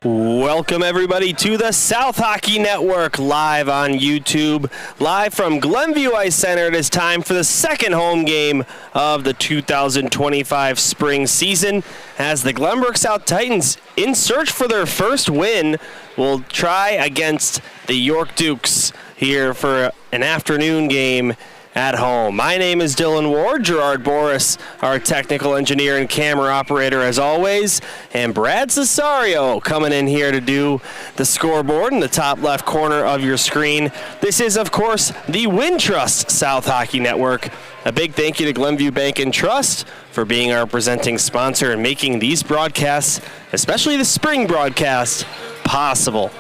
Welcome everybody to the South Hockey Network, live on YouTube, live from Glenview Ice Center. It is time for the second home game of the 2025 spring season as the Glenbrook South Titans, in search for their first win, will try against the York Dukes here for an afternoon game at home. My name is Dylan Ward, Gerard Boris, our technical engineer and camera operator as always, and Brad Cesario coming in here to do the scoreboard in the top left corner of your screen. This is, of course, the Wintrust South Hockey Network. A big thank you to Glenview Bank and Trust for being our presenting sponsor and making these broadcasts, especially the spring broadcast, possible.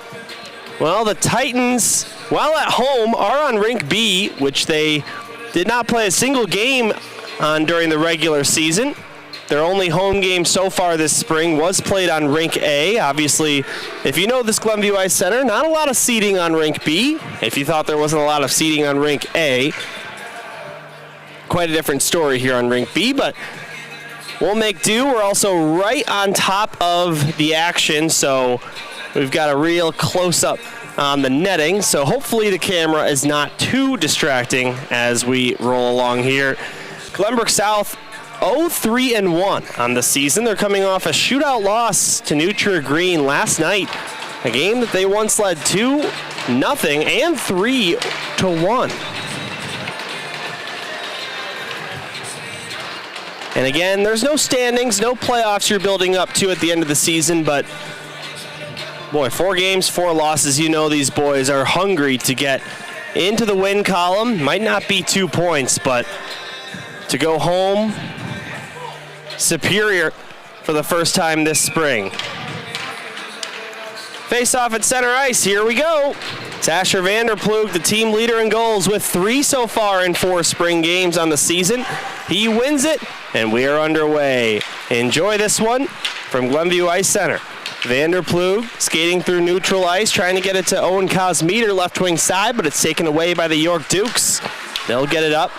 Well, the Titans, while at home, are on Rink B, which they did not play a single game on during the regular season. Their only home game so far this spring was played on Rink A. Obviously, if you know this Glenview Ice Center, not a lot of seating on Rink B. If you thought there wasn't a lot of seating on Rink A, quite a different story here on Rink B, but we'll make do. We're also right on top of the action, so we've got a real close-up on the netting, so hopefully the camera is not too distracting as we roll along here. Glenbrook South 0-3-1 on the season. They're coming off a shootout loss to New Trier Green last night, a game that they once led 2-0 and 3-1. And again, there's no standings, no playoffs you're building up to at the end of the season, but boy, 4 games, 4 losses. You know these boys are hungry to get into the win column. Might not be 2 points, but to go home superior for the first time this spring. Face off at center ice. Here we go. It's Asher Vanderploeg, the team leader in goals with 3 so far in 4 spring games on the season. He wins it, and we are underway. Enjoy this one from Glenview Ice Center. Vanderploeg skating through neutral ice, trying to get it to Owen Cosmeter, left wing side, but it's taken away by the York Dukes. They'll get it up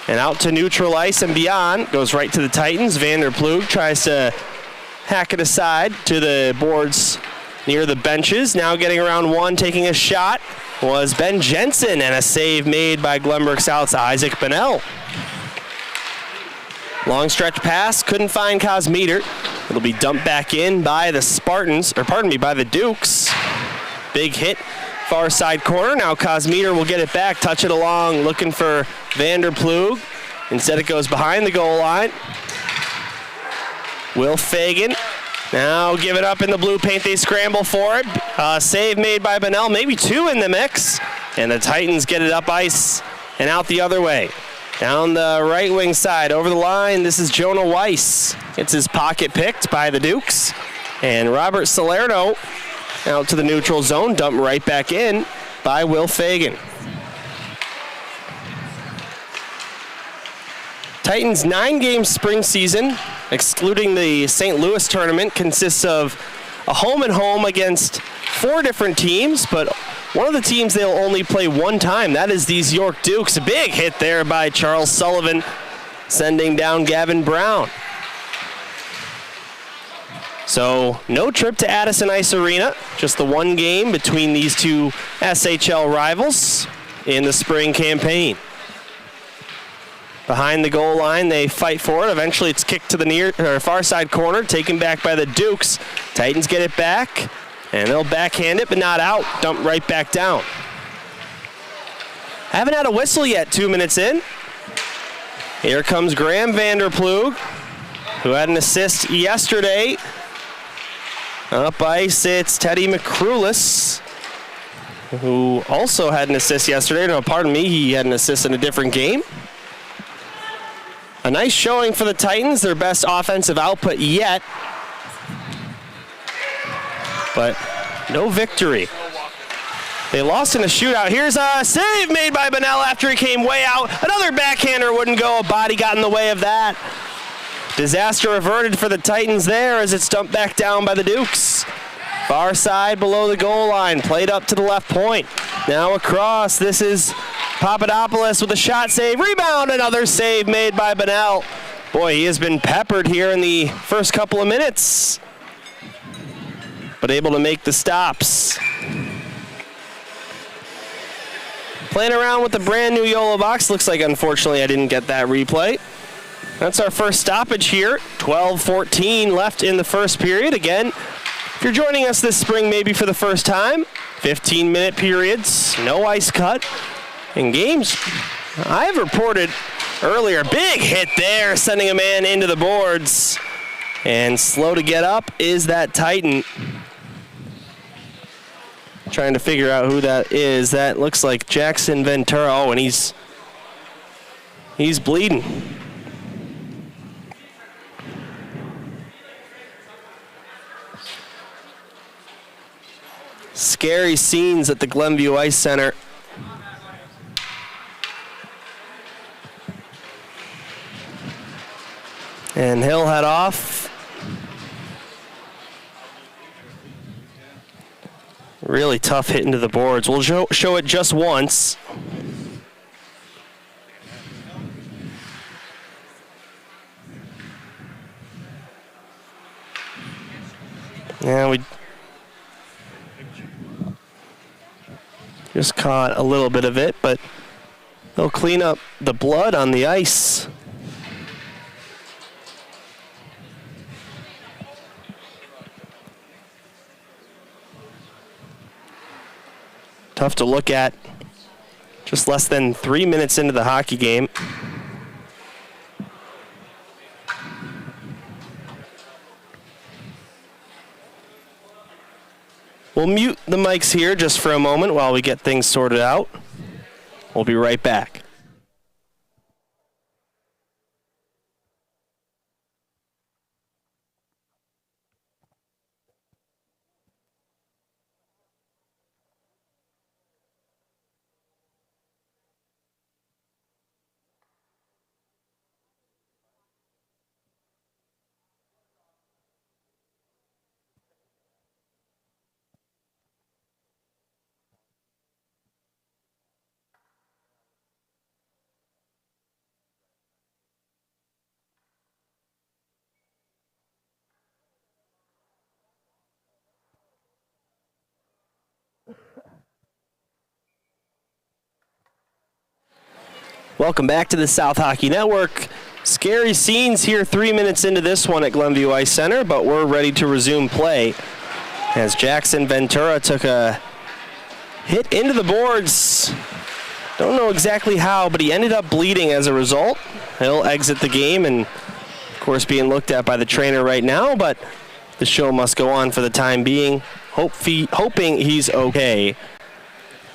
and out to neutral ice and beyond. Goes right to the Titans. Vanderploeg tries to hack it aside to the boards near the benches. Now getting around one, taking a shot, was Ben Jensen, and a save made by Glenbrook South's Isaac Bonnell. Long stretch pass, couldn't find Cosmeter. It'll be dumped back in by the by the Dukes. Big hit, far side corner. Now Cosmeter will get it back, touch it along, looking for Vanderploeg. Instead it goes behind the goal line. Will Fagan now give it up in the blue paint. They scramble for it. Save made by Bonnell, maybe 2 in the mix. And the Titans get it up ice and out the other way. Down the right wing side, over the line, this is Jonah Weiss. It's his pocket picked by the Dukes. And Robert Salerno out to the neutral zone, dumped right back in by Will Fagan. Titans' 9-game spring season, excluding the St. Louis tournament, consists of a home and home against 4 different teams, but one of the teams they'll only play one time. That is these York Dukes. A big hit there by Charles Sullivan, sending down Gavin Brown. So no trip to Addison Ice Arena, just the one game between these two SHL rivals in the spring campaign. Behind the goal line, they fight for it. Eventually it's kicked to the far side corner, taken back by the Dukes. Titans get it back. And they'll backhand it, but not out. Dump right back down. Haven't had a whistle yet, 2 minutes in. Here comes Graham Vanderploeg, who had an assist yesterday. Up ice, it's Teddy McCrulis, who also had an assist yesterday. No, pardon me, he had an assist in a different game. A nice showing for the Titans, their best offensive output yet. But no victory. They lost in a shootout. Here's a save made by Bonnell after he came way out. Another backhander wouldn't go. A body got in the way of that. Disaster averted for the Titans there as it's dumped back down by the Dukes. Far side below the goal line. Played up to the left point. Now across. This is Papadopoulos with a shot save. Rebound. Another save made by Bonnell. Boy, he has been peppered here in the first couple of minutes. but able to make the stops. Playing around with the brand new yellow box. Looks like, unfortunately, I didn't get that replay. That's our first stoppage here. 12-14 left in the first period. Again, if you're joining us this spring maybe for the first time, 15-minute periods, no ice cut. In games, I have reported earlier, big hit there, sending a man into the boards. And slow to get up is that Titan. Trying to figure out who that is. That looks like Jackson Ventura. Oh, and he's bleeding. Scary scenes at the Glenview Ice Center. And he'll head off. Really tough hit into the boards. We'll show it just once. Yeah, we just caught a little bit of it, but they'll clean up the blood on the ice. Tough to look at. Just less than 3 minutes into the hockey game. We'll mute the mics here just for a moment while we get things sorted out. We'll be right back. Welcome back to the South Hockey Network. Scary scenes here 3 minutes into this one at Glenview Ice Center, but we're ready to resume play as Jackson Ventura took a hit into the boards. Don't know exactly how, but he ended up bleeding as a result. He'll exit the game and, of course, being looked at by the trainer right now, but the show must go on for the time being, hoping he's okay.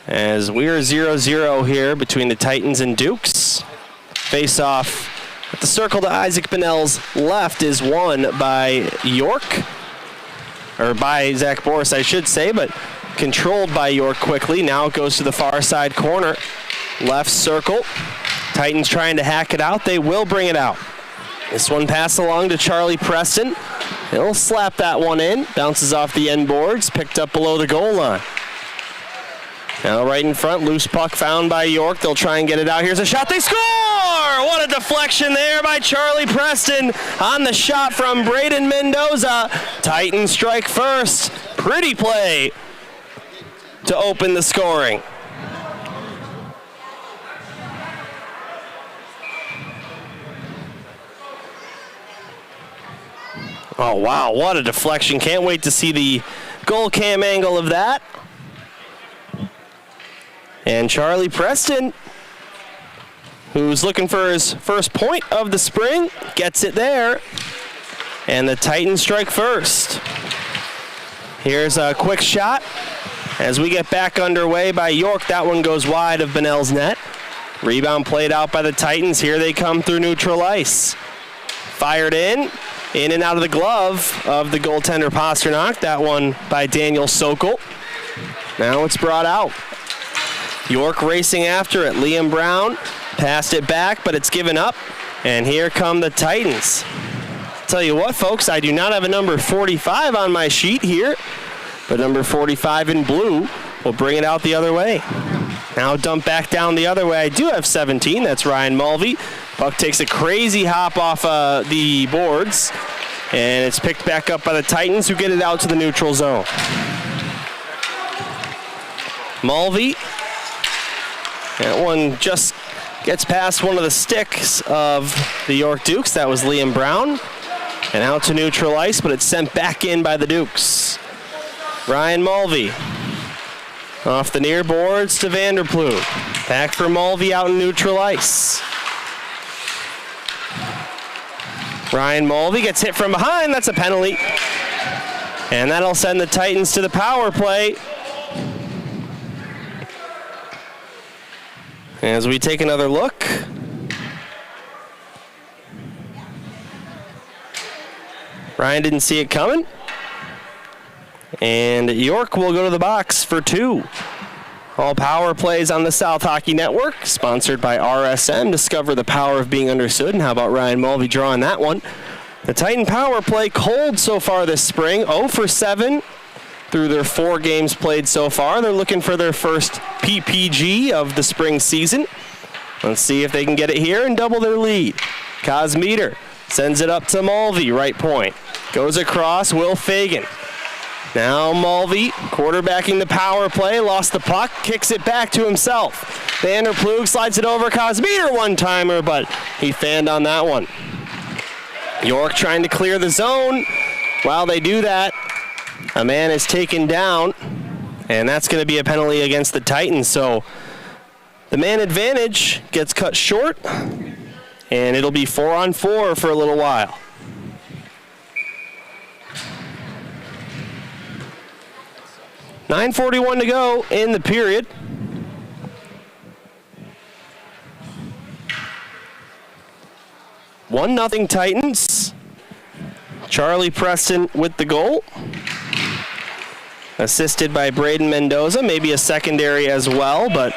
As we're 0-0 here between the Titans and Dukes. Face-off at the circle to Isaac Bonnell's left is won by York, or by Zach Boris, I should say, but controlled by York quickly. Now it goes to the far side corner. Left circle. Titans trying to hack it out. They will bring it out. This one passed along to Charlie Preston. He'll slap that one in. Bounces off the end boards, picked up below the goal line. Now right in front, loose puck found by York. They'll try and get it out. Here's a shot. They score! What a deflection there by Charlie Preston on the shot from Braden Mendoza. Titans strike first. Pretty play to open the scoring. Oh, wow, what a deflection. Can't wait to see the goal cam angle of that. And Charlie Preston, who's looking for his first point of the spring, gets it there. And the Titans strike first. Here's a quick shot. As we get back underway by York, that one goes wide of Bonnell's net. Rebound played out by the Titans. Here they come through neutral ice. Fired in and out of the glove of the goaltender Pasternak. That one by Daniel Sokol. Now it's brought out. York racing after it. Liam Brown passed it back, but it's given up. And here come the Titans. Tell you what, folks, I do not have a number 45 on my sheet here, but number 45 in blue will bring it out the other way. Now dump back down the other way. I do have 17. That's Ryan Mulvey. Puck takes a crazy hop off the boards. And it's picked back up by the Titans, who get it out to the neutral zone. Mulvey. That one just gets past one of the sticks of the York Dukes. That was Liam Brown. And out to neutral ice, but it's sent back in by the Dukes. Ryan Mulvey. Off the near boards to Vanderploeg. Back for Mulvey out in neutral ice. Ryan Mulvey gets hit from behind. That's a penalty. And that'll send the Titans to the power play. As we take another look. Ryan didn't see it coming. And York will go to the box for 2. All power plays on the South Hockey Network, sponsored by RSM. Discover the power of being understood. And how about Ryan Mulvey drawing that one? The Titan power play cold so far this spring, 0 for 7 through their 4 games played so far. They're looking for their first PPG of the spring season. Let's see if they can get it here and double their lead. Kosmeter sends it up to Mulvey, right point. Goes across, Will Fagan. Now Mulvey, quarterbacking the power play, lost the puck, kicks it back to himself. Vanderploeg slides it over Kosmeter, one-timer, but he fanned on that one. York trying to clear the zone. While they do that, a man is taken down, and that's going to be a penalty against the Titans. So the man advantage gets cut short, and it'll be 4-on-4 for a little while. .9:41 to go in the period. One nothing Titans. Charlie Preston with the goal. Assisted by Braden Mendoza, maybe a secondary as well, but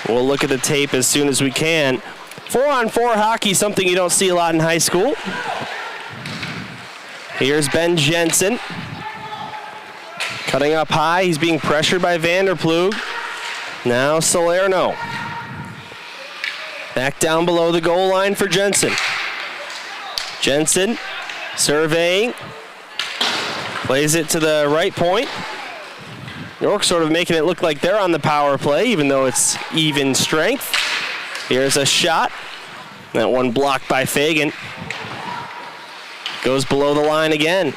we'll look at the tape as soon as we can. 4-on-4 hockey, something you don't see a lot in high school. Here's Ben Jensen. Cutting up high, he's being pressured by Vanderploeg. Now Salerno. Back down below the goal line for Jensen. Jensen surveying. Plays it to the right point. York sort of making it look like they're on the power play, even though it's even strength. Here's a shot. That one blocked by Fagan. Goes below the line again.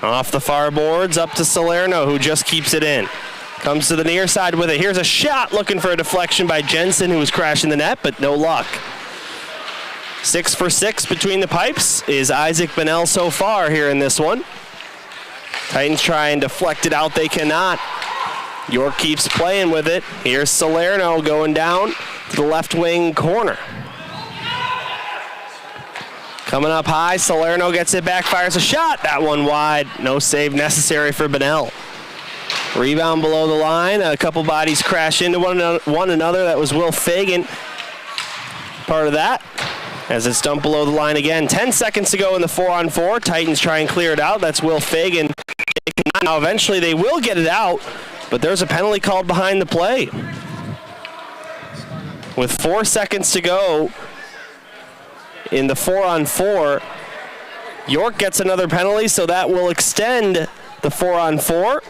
Off the far boards, up to Salerno, who just keeps it in. Comes to the near side with it. Here's a shot, looking for a deflection by Jensen, who was crashing the net, but no luck. 6 for 6 between the pipes is Isaac Bennell so far here in this one. Titans try and deflect it out. They cannot. York keeps playing with it. Here's Salerno going down to the left wing corner. Coming up high, Salerno gets it back, fires a shot. That one wide. No save necessary for Bennell. Rebound below the line. A couple bodies crash into one another. That was Will Fagan. Part of that. As it's dumped below the line again. 10 seconds to go in the 4-on-4. Titans try and clear it out. That's Will Fagan. Now eventually they will get it out, but there's a penalty called behind the play. With 4 seconds to go in the 4-on-4, York gets another penalty, so that will extend the 4-on-4.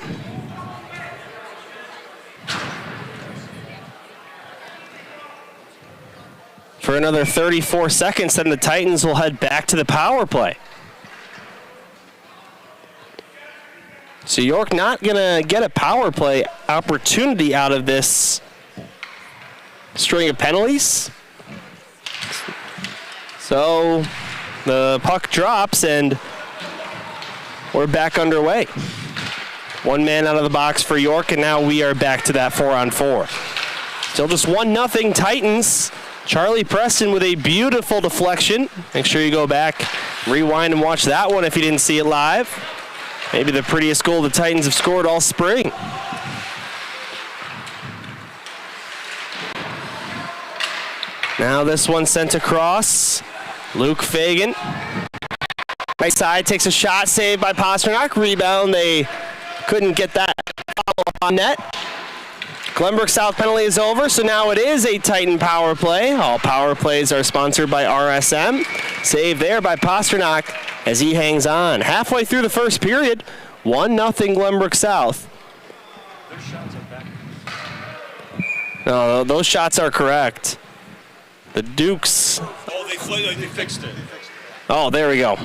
For another 34 seconds, then the Titans will head back to the power play. So York not going to get a power play opportunity out of this string of penalties. So the puck drops and we're back underway. One man out of the box for York, and now we are back to that 4-on-4. Still just 1-0 Titans. Charlie Preston with a beautiful deflection. Make sure you go back, rewind, and watch that one if you didn't see it live. Maybe the prettiest goal the Titans have scored all spring. Now this one sent across. Luke Fagan. Right side, takes a shot, saved by Pasternak. Rebound, they couldn't get that follow-up on net. Glenbrook South penalty is over, so now it is a Titan power play. All power plays are sponsored by RSM. Save there by Pasternak as he hangs on. Halfway through the first period, 1-0 Glenbrook South. No, those shots are correct. The Dukes. Oh, they fixed it. Oh, there we go.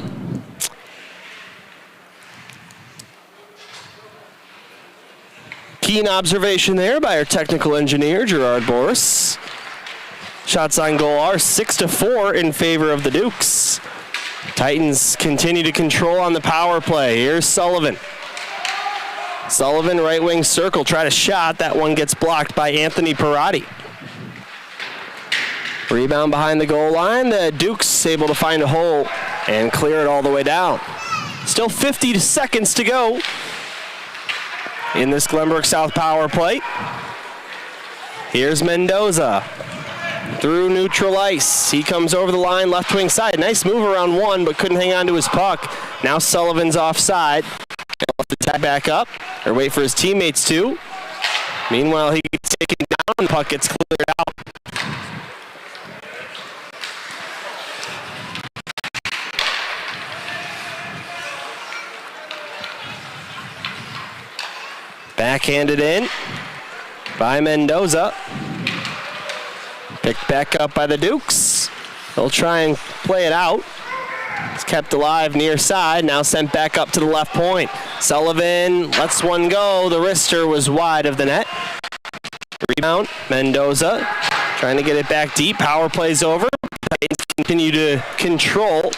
Keen observation there by our technical engineer, Gerard Boris. Shots on goal are 6-4 in favor of the Dukes. Titans continue to control on the power play. Here's Sullivan. Sullivan, right wing circle, tried a shot. That one gets blocked by Anthony Perotti. Rebound behind the goal line. The Dukes able to find a hole and clear it all the way down. Still 50 seconds to go in this Glenbrook South power play. Here's Mendoza through neutral ice. He comes over the line, left wing side. Nice move around one, but couldn't hang on to his puck. Now Sullivan's offside. He'll have to tag back up or wait for his teammates to. Meanwhile, he gets taken down. Puck gets cleared out. Backhanded in by Mendoza. Picked back up by the Dukes. They'll try and play it out. It's kept alive near side, now sent back up to the left point. Sullivan lets one go. The wrister was wide of the net. Rebound, Mendoza trying to get it back deep. Power plays over. Titans continue to control.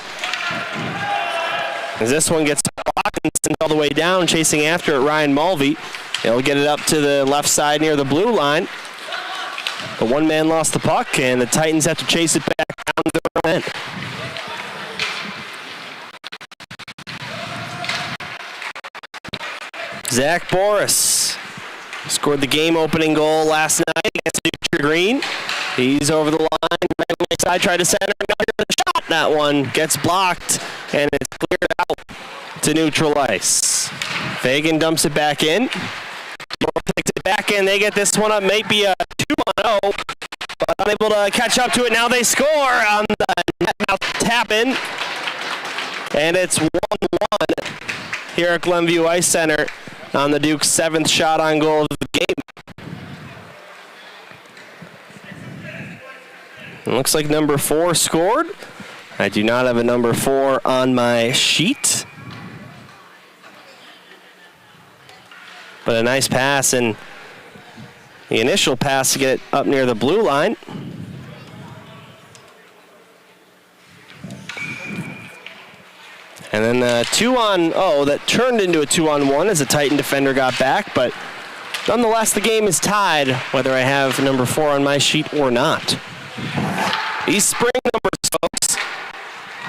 As this one gets blocked and sent all the way down, chasing after it, Ryan Mulvey. He'll get it up to the left side near the blue line. The one man lost the puck, and the Titans have to chase it back down to their end. Zach Boris scored the game-opening goal last night against New Green. He's over the line, right side, tried to center, another shot. That one gets blocked, and it's cleared out to neutral ice. Fagan dumps it back in. Takes it back in. They get this one up. Maybe a 2-0, but unable to catch up to it. Now they score on the net mouth tap in, and it's 1-1 here at Glenview Ice Center on the Duke's 7th shot on goal of the game. It looks like number 4 scored. I do not have a number 4 on my sheet. But a nice pass, and the initial pass to get up near the blue line. And then the 2-on-0 that turned into a 2-on-1 as a Titan defender got back, but nonetheless the game is tied, whether I have number 4 on my sheet or not. These spring numbers, folks,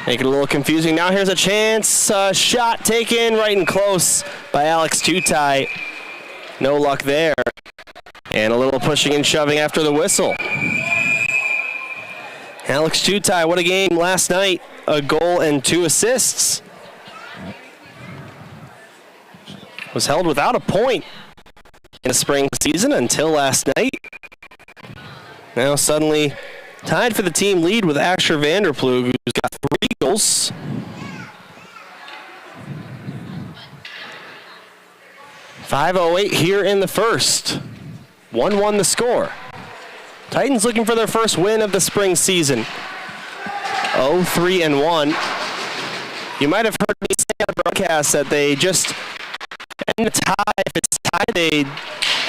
make it a little confusing. Now here's a chance, shot taken right and close by Alex Tutai. No luck there. And a little pushing and shoving after the whistle. Alex Tutai, what a game last night. A goal and 2 assists. Was held without a point in the spring season until last night. Now suddenly tied for the team lead with Asher Vanderplug, who's got 3 goals. .508 here in the first. 1-1 the score. Titans looking for their first win of the spring season. 0-3-1. You might have heard me say on the broadcast that they just end the tie. If it's tied, they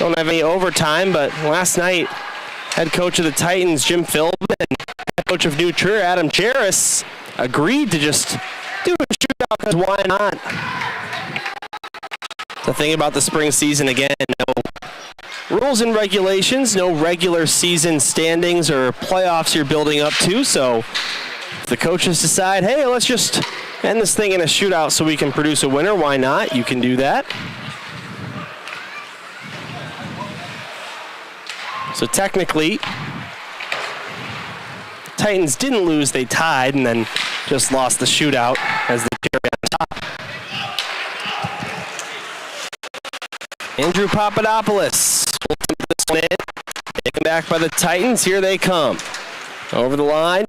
don't have any overtime, but last night, head coach of the Titans, Jim Philbin, and head coach of New Trier, Adam Cheris, agreed to just do a shootout because why not? The thing about the spring season, again, no rules and regulations, no regular season standings or playoffs you're building up to, so if the coaches decide, hey, let's just end this thing in a shootout so we can produce a winner, why not? You can do that. So technically, Titans didn't lose, they tied, and then just lost the shootout as the cherry on top. Andrew Papadopoulos will attempt this one in. Taken back by the Titans. Here they come. Over the line.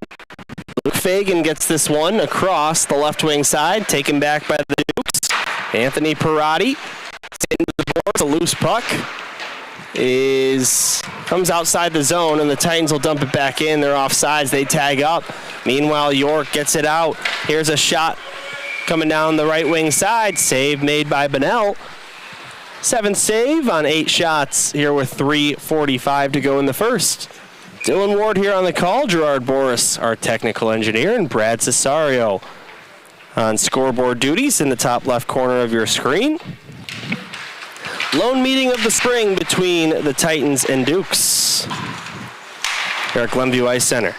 Luke Fagan gets this one across the left wing side. Taken back by the Dukes. Anthony Perotti. Into the boards. A loose puck. Comes outside the zone, and the Titans will dump it back in. They're offsides. They tag up. Meanwhile, York gets it out. Here's a shot coming down the right wing side. Save made by Bonnell. 7th save on 8 shots here with 3:45 to go in the first. Dylan Ward here on the call. Gerard Boris, our technical engineer, and Brad Cesario on scoreboard duties in the top left corner of your screen. Lone meeting of the spring between the Titans and Dukes here at Glenview Ice Center.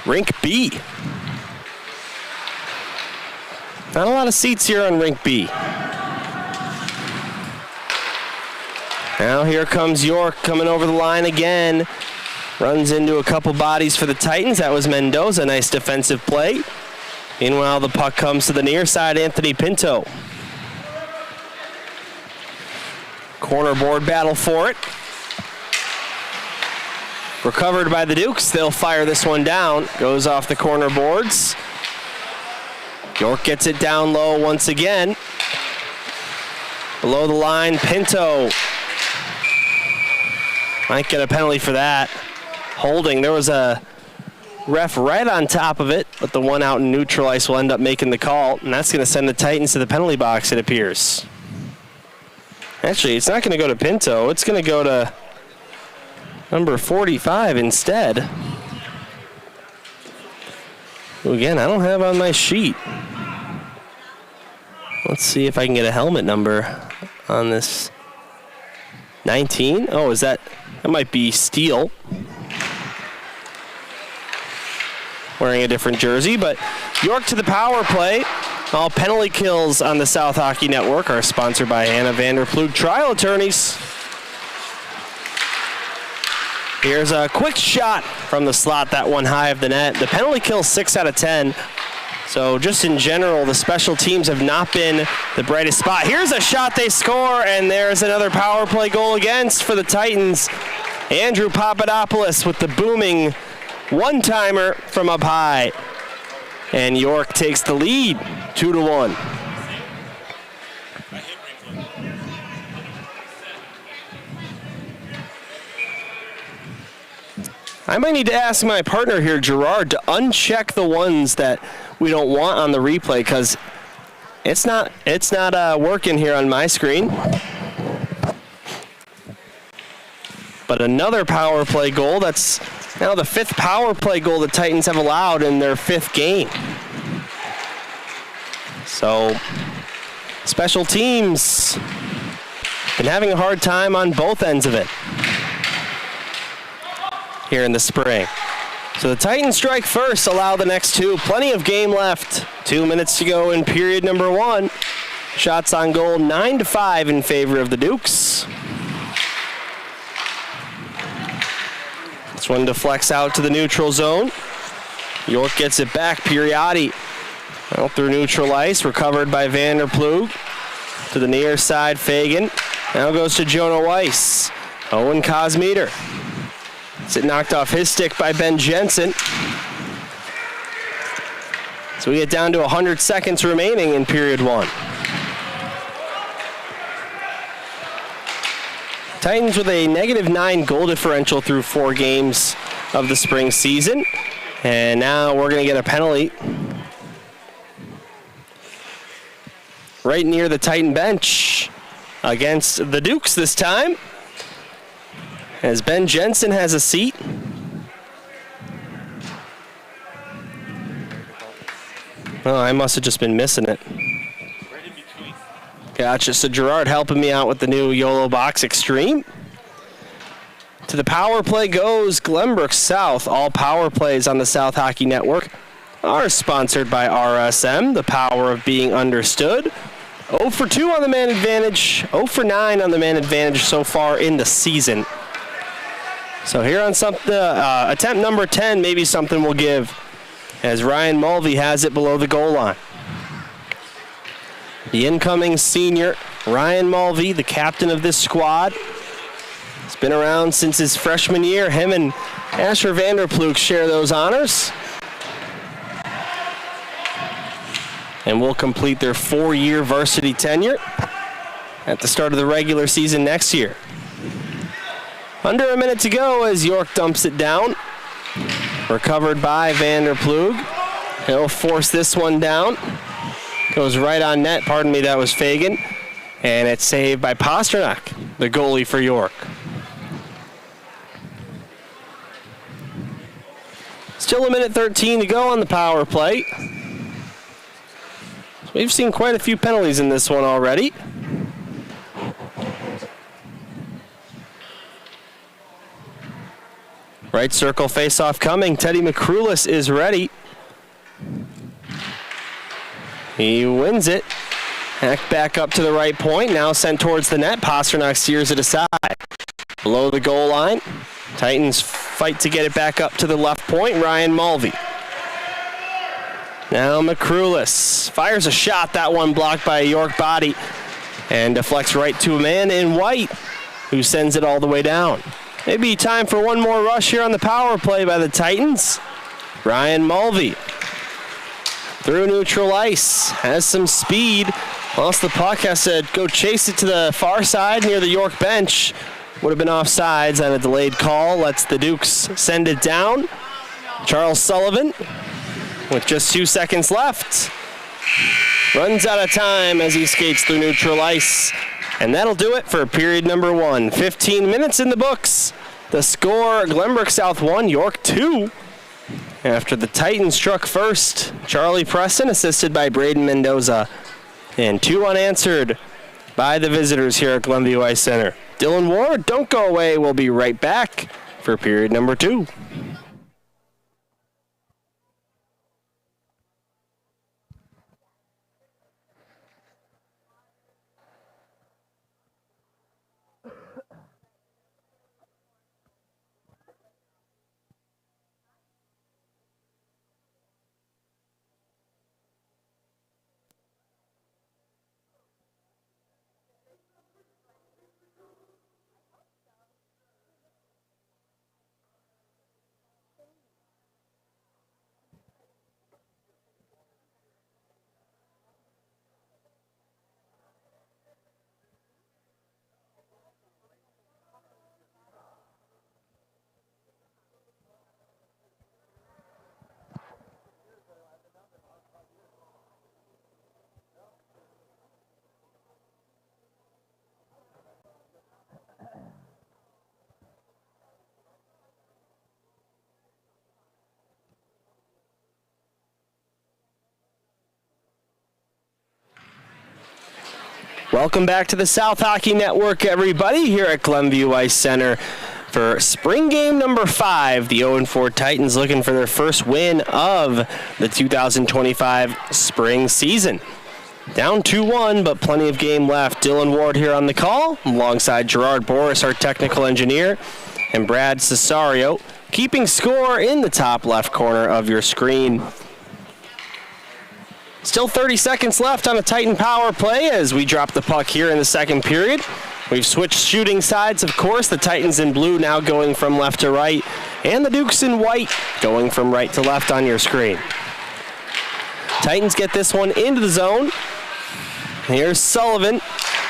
Rink B. Not a lot of seats here on Rink B. Now here comes York coming over the line again. Runs into a couple bodies for the Titans. That was Mendoza. Nice defensive play. Meanwhile, the puck comes to the near side. Anthony Pinto. Corner board battle for it. Recovered by the Dukes. They'll fire this one down. Goes off the corner boards. York gets it down low once again. Below the line, Pinto might get a penalty for that. Holding. There was a ref right on top of it, but the one out in neutral ice will end up making the call, and that's going to send the Titans to the penalty box, it appears. Actually, it's not going to go to Pinto. It's going to go to number 45 instead. Who, again, I don't have on my sheet. Let's see if I can get a helmet number on this. 19? Oh, is that might be Steele. Wearing a different jersey, but York to the power play. All penalty kills on the South Hockey Network are sponsored by Hannah Vanderplug Trial Attorneys. Here's a quick shot from the slot, that one high of the net. The penalty kill 6 out of 10. So just in general, the special teams have not been the brightest spot. Here's a shot, they score, and there's another power play goal against for the Titans. Andrew Papadopoulos with the booming one-timer from up high. And York takes the lead, 2-1. I might need to ask my partner here, Gerard, to uncheck the ones that we don't want on the replay, because it's not working here on my screen. But another power play goal. That's now the 5th power play goal the Titans have allowed in their 5th game. So, special teams been having a hard time on both ends of it here in the spring. So the Titans strike first, allow the next 2. Plenty of game left. 2 minutes to go in period number 1. Shots on goal 9-5 in favor of the Dukes. This one deflects out to the neutral zone. York gets it back. Periotti out through neutral ice. Recovered by Vanderplug. To the near side, Fagan. Now goes to Jonah Weiss. Owen Cosmeter. It's knocked off his stick by Ben Jensen. So we get down to 100 seconds remaining in period 1. Titans with a -9 goal differential through 4 games of the spring season. And now we're going to get a penalty right near the Titan bench against the Dukes this time, as Ben Jensen has a seat. Oh, I must have just been missing it. Gotcha. So Gerard helping me out with the new YOLO Box Extreme. To the power play goes Glenbrook South. All power plays on the South Hockey Network are sponsored by RSM, the power of being understood. 0 for 2 on the man advantage, 0 for 9 on the man advantage so far in the season. So here on attempt number 10, maybe something will give, as Ryan Mulvey has it below the goal line. The incoming senior, Ryan Mulvey, the captain of this squad, Been around since his freshman year. Him and Asher Vanderploeg share those honors. And will complete their 4-year varsity tenure at the start of the regular season next year. Under a minute to go as York dumps it down. Recovered by Vanderploeg. He'll force this one down. Goes right on net. Pardon me, that was Fagan. And it's saved by Pasternak, the goalie for York. Still a minute 13 to go on the power play. We've seen quite a few penalties in this one already. Right circle face-off coming. Teddy McCrulis is ready. He wins it. Hack back up to the right point. Now sent towards the net. Pasternak steers it aside. Below the goal line. Titans fight to get it back up to the left point. Ryan Mulvey. Now McCrulis fires a shot. That one blocked by a York body and deflects right to a man in white who sends it all the way down. Maybe time for one more rush here on the power play by the Titans. Ryan Mulvey through neutral ice, has some speed. Lost the puck, has to go chase it to the far side near the York bench. Would have been offsides on a delayed call. Lets the Dukes send it down. Charles Sullivan with just 2 seconds left. Runs out of time as he skates through neutral ice. And that'll do it for period number 1. 15 minutes in the books. The score, Glenbrook South 1, York 2. After the Titans struck first, Charlie Preston assisted by Braden Mendoza. And 2 unanswered by the visitors here at Glenview Ice Center. Dylan Ward, don't go away. We'll be right back for period number 2. Welcome back to the South Hockey Network, everybody, here at Glenview Ice Center for spring game number 5. The 0-4 Titans looking for their first win of the 2025 spring season. Down 2-1, but plenty of game left. Dylan Ward here on the call, alongside Gerard Boris, our technical engineer, and Brad Cesario, keeping score in the top left corner of your screen. Still 30 seconds left on a Titan power play as we drop the puck here in the second period. We've switched shooting sides, of course. The Titans in blue now going from left to right, and the Dukes in white going from right to left on your screen. Titans get this one into the zone. Here's Sullivan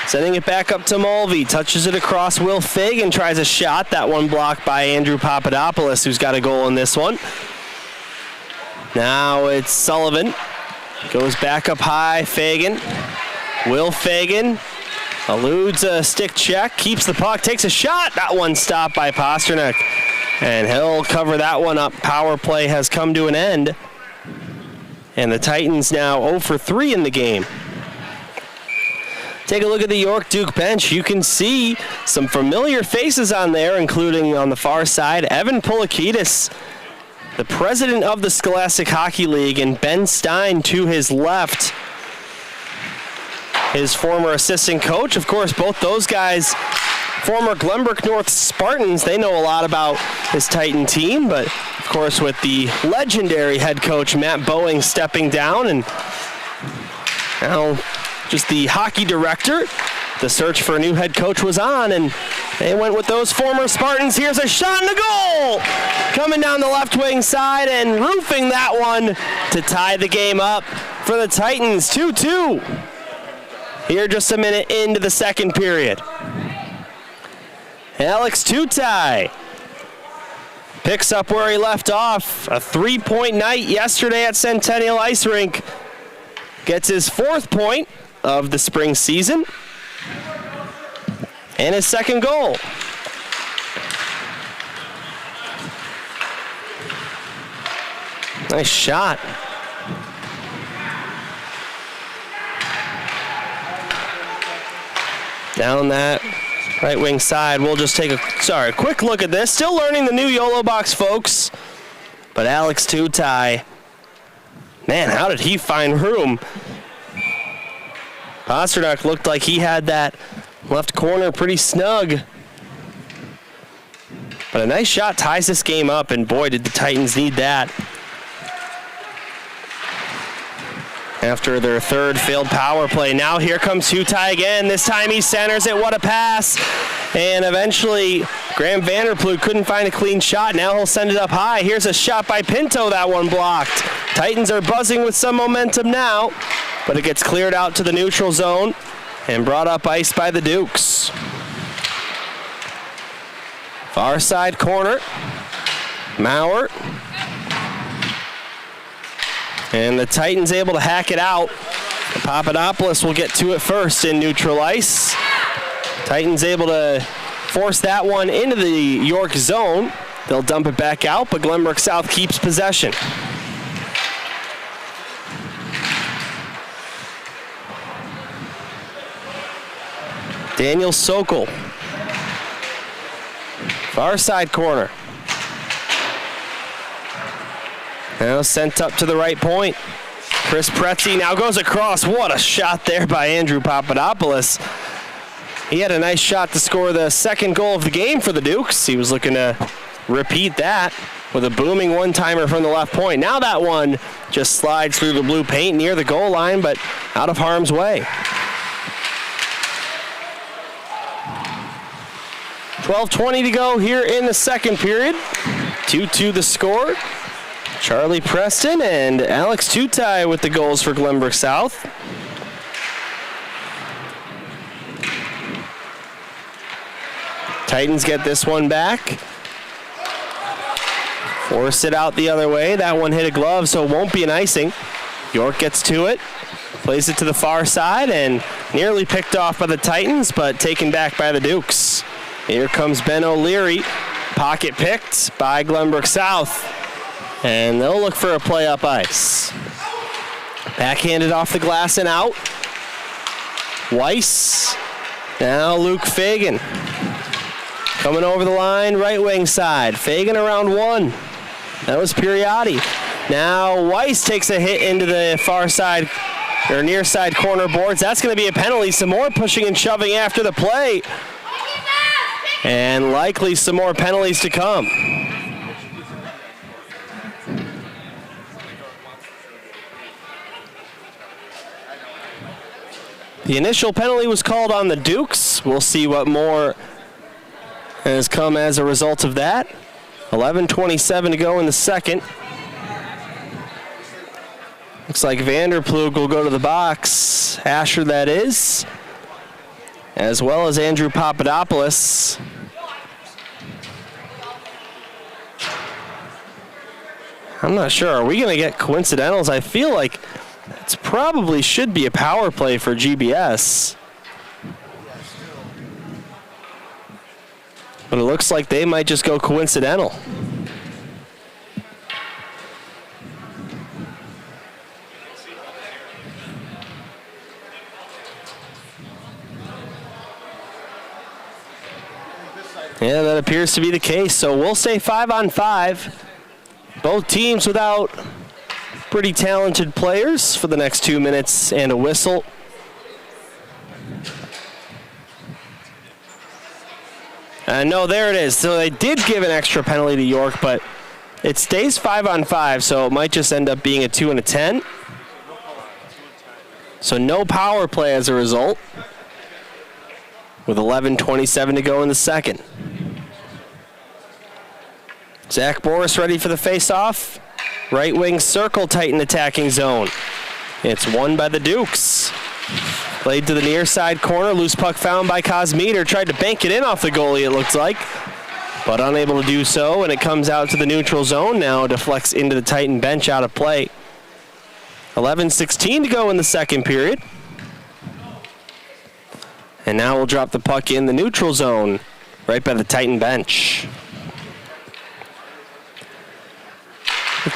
sending it back up to Mulvey. Touches it across. Will Fagan tries a shot. That one blocked by Andrew Papadopoulos, who's got a goal in this one. Now it's Sullivan. Goes back up high, Fagan. Will Fagan eludes a stick check, keeps the puck, takes a shot. That one stopped by Pasternak, and he'll cover that one up. Power play has come to an end, and the Titans now 0 for 3 in the game. Take a look at the York Duke bench. You can see some familiar faces on there, including on the far side, Evan Polakidis, the president of the Scholastic Hockey League, and Ben Stein to his left, his former assistant coach. Of course, both those guys, former Glenbrook North Spartans. They know a lot about this Titan team, but of course with the legendary head coach Matt Boeing stepping down, and now just the hockey director. the search for a new head coach was on, and they went with those former Spartans. Here's a shot and a goal! Coming down the left wing side and roofing that one to tie the game up for the Titans, 2-2. Here just a minute into the second period. Alex Tutai picks up where he left off. A 3-point night yesterday at Centennial Ice Rink. Gets his 4th point of the spring season. And his 2nd goal. Nice shot. Down that right wing side. We'll just take a quick look at this. Still learning the new YOLO box, folks. But Alex Tutai, man, how did he find room? Pasternak looked like he had that left corner pretty snug. But a nice shot ties this game up, and boy, did the Titans need that. After their 3rd failed power play. Now here comes Tutai again. This time he centers it. What a pass. And eventually Graham Vanderploeg couldn't find a clean shot. Now he'll send it up high. Here's a shot by Pinto. That one blocked. Titans are buzzing with some momentum now, but it gets cleared out to the neutral zone and brought up ice by the Dukes. Far side corner. Maurer. And the Titans able to hack it out. Papadopoulos will get to it first in neutral ice. Titans able to force that one into the York zone. They'll dump it back out, but Glenbrook South keeps possession. Daniel Sokol. Far side corner. Now sent up to the right point. Chris Pretzi now goes across. What a shot there by Andrew Papadopoulos. He had a nice shot to score the 2nd goal of the game for the Dukes. He was looking to repeat that with a booming one-timer from the left point. Now that one just slides through the blue paint near the goal line, but out of harm's way. 12:20 to go here in the second period. 2-2 the score. Charlie Preston and Alex Tutai with the goals for Glenbrook South. Titans get this one back. Force it out the other way. That one hit a glove, so it won't be an icing. York gets to it, plays it to the far side, and nearly picked off by the Titans, but taken back by the Dukes. Here comes Ben O'Leary, pocket picked by Glenbrook South. And they'll look for a play up ice. Backhanded off the glass and out. Weiss. Now Luke Fagan. Coming over the line, right wing side. Fagan around 1. That was Periotti. Now Weiss takes a hit into the far side, or near side corner boards. That's going to be a penalty. Some more pushing and shoving after the play. And likely some more penalties to come. The initial penalty was called on the Dukes. We'll see what more has come as a result of that. 11:27 to go in the second. Looks like Vanderploeg will go to the box. Asher, that is. As well as Andrew Papadopoulos. I'm not sure. Are we going to get coincidentals? I feel like it probably should be a power play for GBS. But it looks like they might just go coincidental. Yeah, that appears to be the case. So we'll say 5-on-5. Both teams without pretty talented players for the next 2 minutes and a whistle. No, there it is. So they did give an extra penalty to York, but it stays 5-on-5, so it might just end up being a 2 and a 10. So no power play as a result. with 11:27 to go in the second. Zach Boris ready for the face-off. Right wing circle Titan attacking zone. It's won by the Dukes. Played to the near side corner. Loose puck found by Cosmeter. Tried to bank it in off the goalie, it looks like, but unable to do so, and it comes out to the neutral zone now. Deflects into the Titan bench, out of play. 11:16 to go in the second period. And now we'll drop the puck in the neutral zone, right by the Titan bench.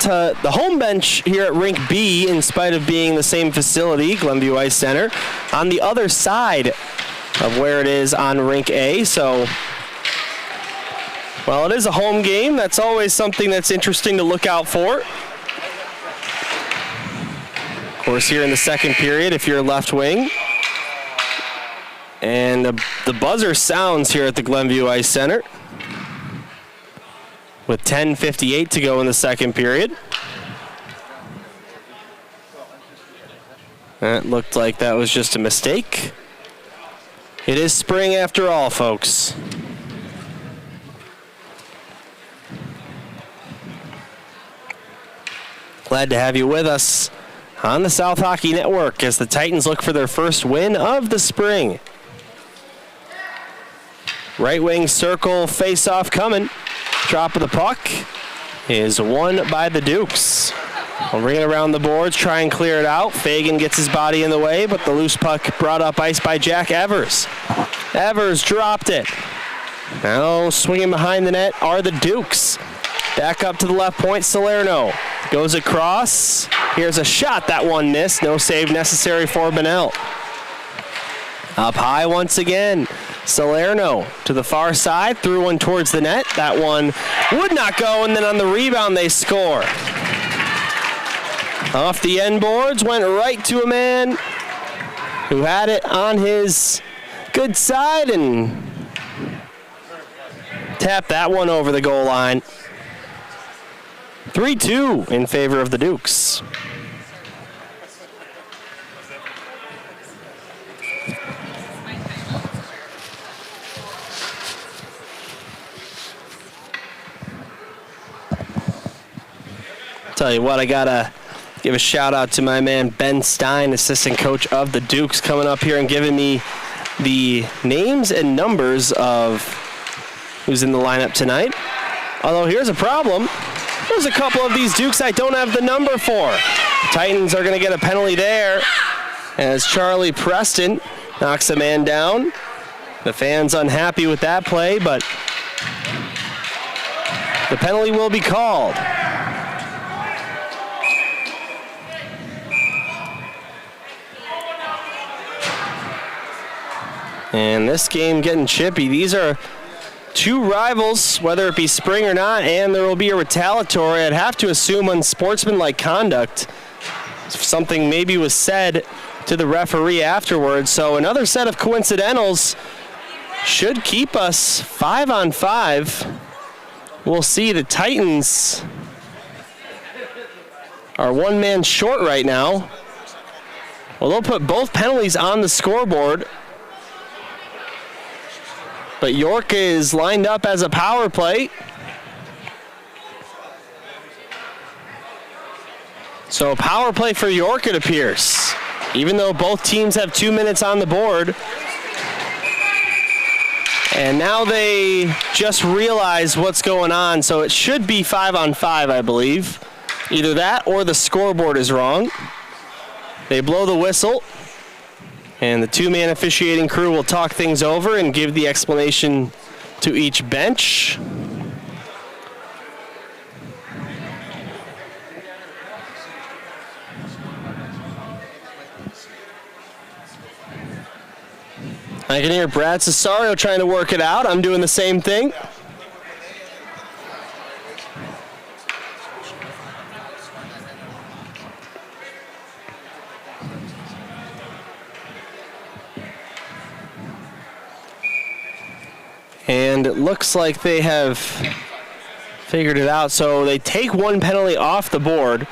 The home bench here at Rink B, in spite of being the same facility, Glenview Ice Center, on the other side of where it is on Rink A. So, well, it is a home game. That's always something that's interesting to look out for. Of course, here in the second period, if you're left wing. And the buzzer sounds here at the Glenview Ice Center with 10:58 to go in the second period. That looked like that was just a mistake. It is spring after all, folks. Glad to have you with us on the South Hockey Network as the Titans look for their first win of the spring. Right wing circle face-off coming. Drop of the puck is won by the Dukes. We'll bring it around the boards, try and clear it out. Fagan gets his body in the way, but the loose puck brought up ice by Jack Evers. Evers dropped it. Now swinging behind the net are the Dukes. Back up to the left point, Salerno goes across. Here's a shot, that one missed. No save necessary for Bennell. Up high once again. Salerno to the far side, threw one towards the net. That one would not go, and then on the rebound they score. Off the end boards, went right to a man who had it on his good side and tapped that one over the goal line. 3-2 in favor of the Dukes. Tell you what, I gotta give a shout out to my man Ben Stein, assistant coach of the Dukes, coming up here and giving me the names and numbers of who's in the lineup tonight. Although here's a problem. There's a couple of these Dukes I don't have the number for. Titans are gonna get a penalty there as Charlie Preston knocks a man down. The fans unhappy with that play, but the penalty will be called. And this game getting chippy. These are two rivals, whether it be spring or not, and there will be a retaliatory, I'd have to assume, unsportsmanlike conduct. Something maybe was said to the referee afterwards. So another set of coincidentals should keep us 5-on-5. We'll see. The Titans are one man short right now. Well, they'll put both penalties on the scoreboard. But York is lined up as a power play. So power play for York, it appears. Even though both teams have 2 minutes on the board. And now they just realize what's going on. So it should be 5-on-5, I believe. Either that or the scoreboard is wrong. They blow the whistle. And the two-man officiating crew will talk things over and give the explanation to each bench. I can hear Brad Cesario trying to work it out. I'm doing the same thing. And it looks like they have figured it out. So they take one penalty off the board,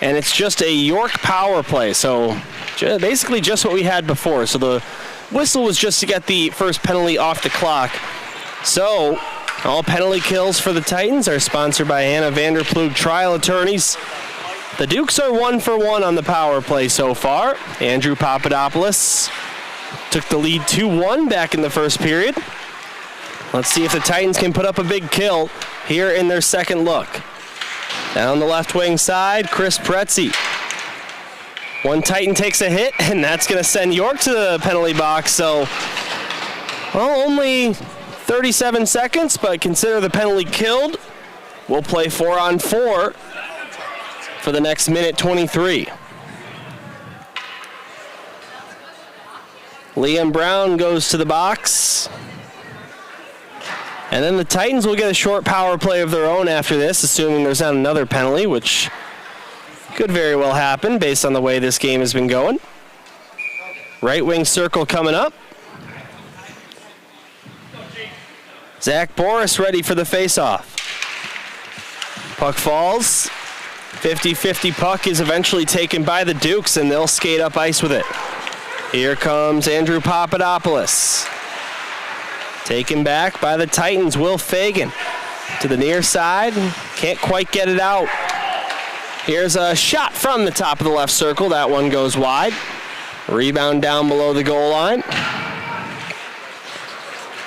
and it's just a York power play. So basically just what we had before. So the whistle was just to get the first penalty off the clock. So, all penalty kills for the Titans are sponsored by Anna Vanderplug Trial Attorneys. The Dukes are 1 for 1 on the power play so far. Andrew Papadopoulos took the lead 2-1 back in the first period. Let's see if the Titans can put up a big kill here in their second look. Down the left wing side, Chris Pretzi. One Titan takes a hit, and that's going to send York to the penalty box. So, well, only 37 seconds, but consider the penalty killed. We'll play 4-on-4 for the next minute 23. Liam Brown goes to the box. And then the Titans will get a short power play of their own after this, assuming there's not another penalty, which could very well happen based on the way this game has been going. Right wing circle coming up. Zach Boris ready for the faceoff. Puck falls. 50-50 puck is eventually taken by the Dukes, and they'll skate up ice with it. Here comes Andrew Papadopoulos. Taken back by the Titans, Will Fagan. To the near side, can't quite get it out. Here's a shot from the top of the left circle. That one goes wide. Rebound down below the goal line.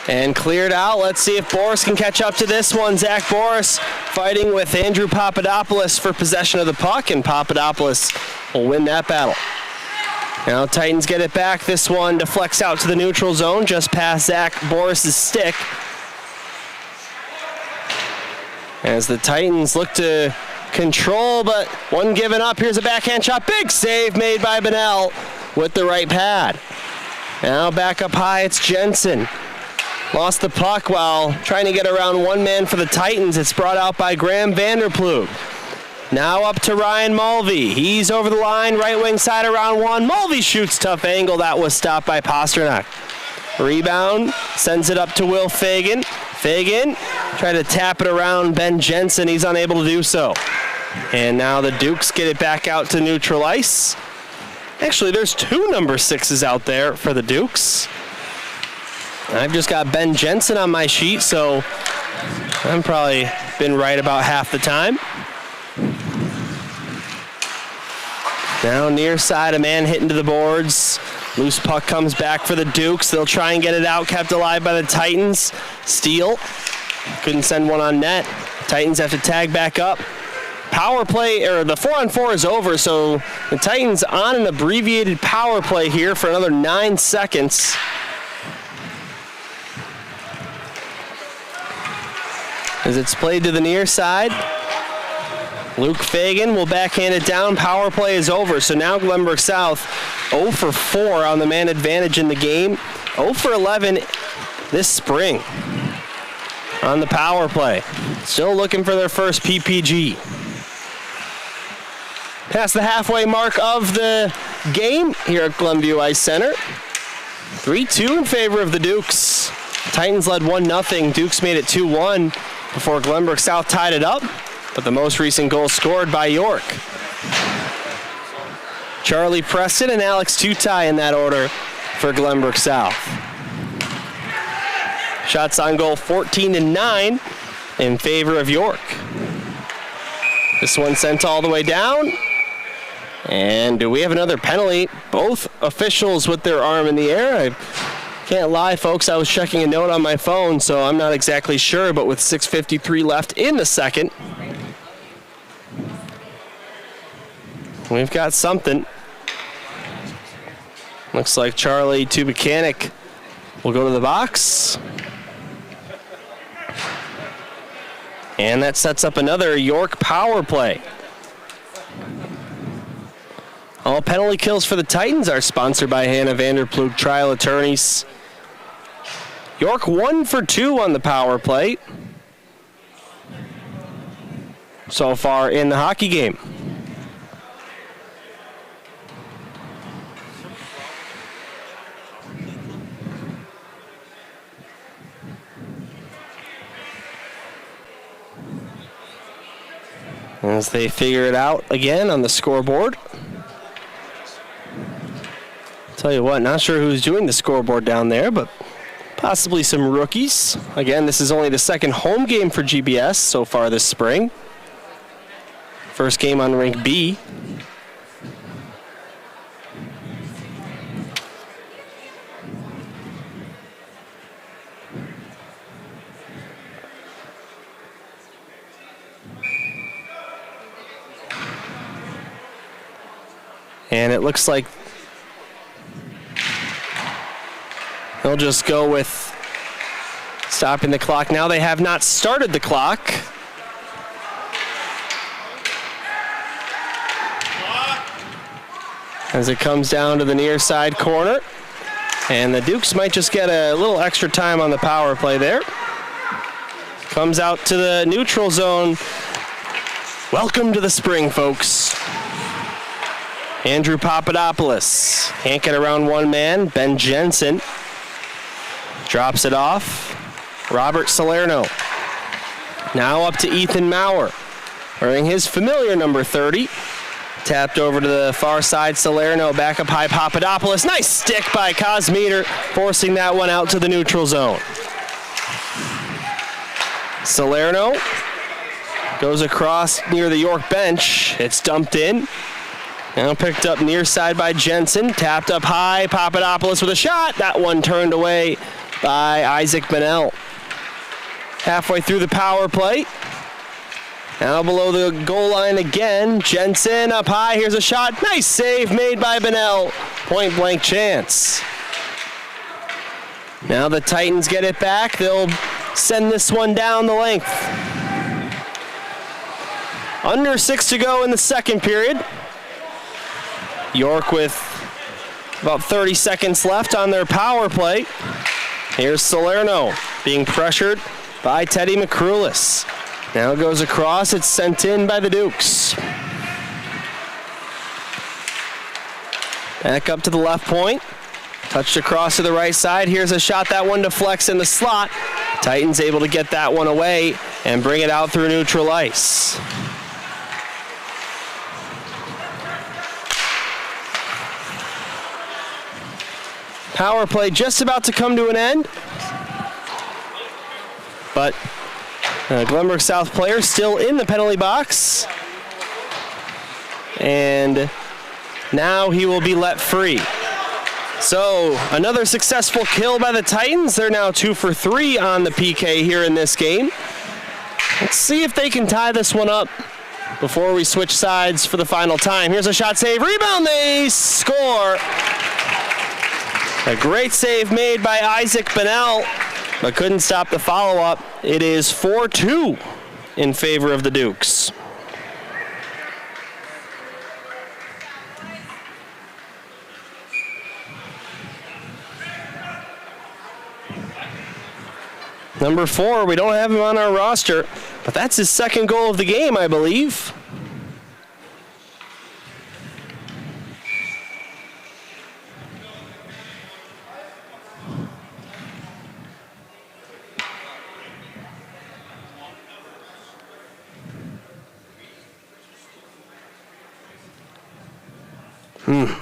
And cleared out. Let's see if Boris can catch up to this one. Zach Boris fighting with Andrew Papadopoulos for possession of the puck, and Papadopoulos will win that battle. Now Titans get it back. This one deflects out to the neutral zone, just past Zach Boris's stick. As the Titans look to control, but one given up. Here's a backhand shot. Big save made by Bennell with the right pad. Now back up high, it's Jensen. Lost the puck while trying to get around one man for the Titans. It's brought out by Graham Vanderplug. Now up to Ryan Mulvey. He's over the line, right wing side around one. Mulvey shoots, tough angle. That was stopped by Pasternak. Rebound, sends it up to Will Fagan. Fagan tried to tap it around Ben Jensen. He's unable to do so. And now the Dukes get it back out to neutral ice. Actually, there's 2 number 6s out there for the Dukes. I've just got Ben Jensen on my sheet, so I've probably been right about half the time. Now near side, a man hitting to the boards. Loose puck comes back for the Dukes. They'll try and get it out, kept alive by the Titans. Steal. Couldn't send one on net. Titans have to tag back up. Power play, or the 4-on-4 is over, so the Titans on an abbreviated power play here for another 9 seconds. As it's played to the near side. Luke Fagan will backhand it down. Power play is over. So now Glenbrook South 0 for 4 on the man advantage in the game. 0 for 11 this spring on the power play. Still looking for their first PPG. Past the halfway mark of the game here at Glenview Ice Center. 3-2 in favor of the Dukes. Titans led 1-0. Dukes made it 2-1 before Glenbrook South tied it up. But the most recent goal scored by York. Charlie Preston and Alex Tutai in that order for Glenbrook South. Shots on goal 14-9 in favor of York. This one sent all the way down. And do we have another penalty? Both officials with their arm in the air. I can't lie, folks, I was checking a note on my phone, so I'm not exactly sure, but with 6:53 left in the second, we've got something. Looks like Charlie Tubuchanik will go to the box. And that sets up another York power play. All penalty kills for the Titans are sponsored by Hannah Vanderplug Trial Attorneys. York 1 for 2 on the power play so far in the hockey game. As they figure it out again on the scoreboard. Tell you what, not sure who's doing the scoreboard down there, but possibly some rookies. Again, this is only the second home game for GBS so far this spring. First game on Rink B. And it looks like they'll just go with stopping the clock. Now they have not started the clock. As it comes down to the near side corner. And the Dukes might just get a little extra time on the power play there. Comes out to the neutral zone. Welcome to the spring, folks. Andrew Papadopoulos can't get around one man. Ben Jensen drops it off. Robert Salerno now up to Ethan Maurer, wearing his familiar number 30. Tapped over to the far side. Salerno back up high. Papadopoulos. Nice stick by Cosmeter, forcing that one out to the neutral zone. Salerno goes across near the York bench. It's dumped in. Now picked up near side by Jensen. Tapped up high. Papadopoulos with a shot. That one turned away by Isaac Bennell. Halfway through the power play. Now below the goal line again. Jensen up high. Here's a shot. Nice save made by Bennell. Point blank chance. Now the Titans get it back. They'll send this one down the length. Under 6 to go in the second period. York with about 30 seconds left on their power play. Here's Salerno being pressured by Teddy McCrulis. Now goes across. It's sent in by the Dukes. Back up to the left point. Touched across to the right side. Here's a shot. That one deflects in the slot. Titans able to get that one away and bring it out through neutral ice. Power play just about to come to an end. But Glenbrook South player still in the penalty box. And now he will be let free. So another successful kill by the Titans. They're now 2 for 3 on the PK here in this game. Let's see if they can tie this one up before we switch sides for the final time. Here's a shot, save, rebound, they score. A great save made by Isaac Bennell, but couldn't stop the follow-up. It is 4-2 in favor of the Dukes. Number 4, we don't have him on our roster, but that's his second goal of the game, I believe.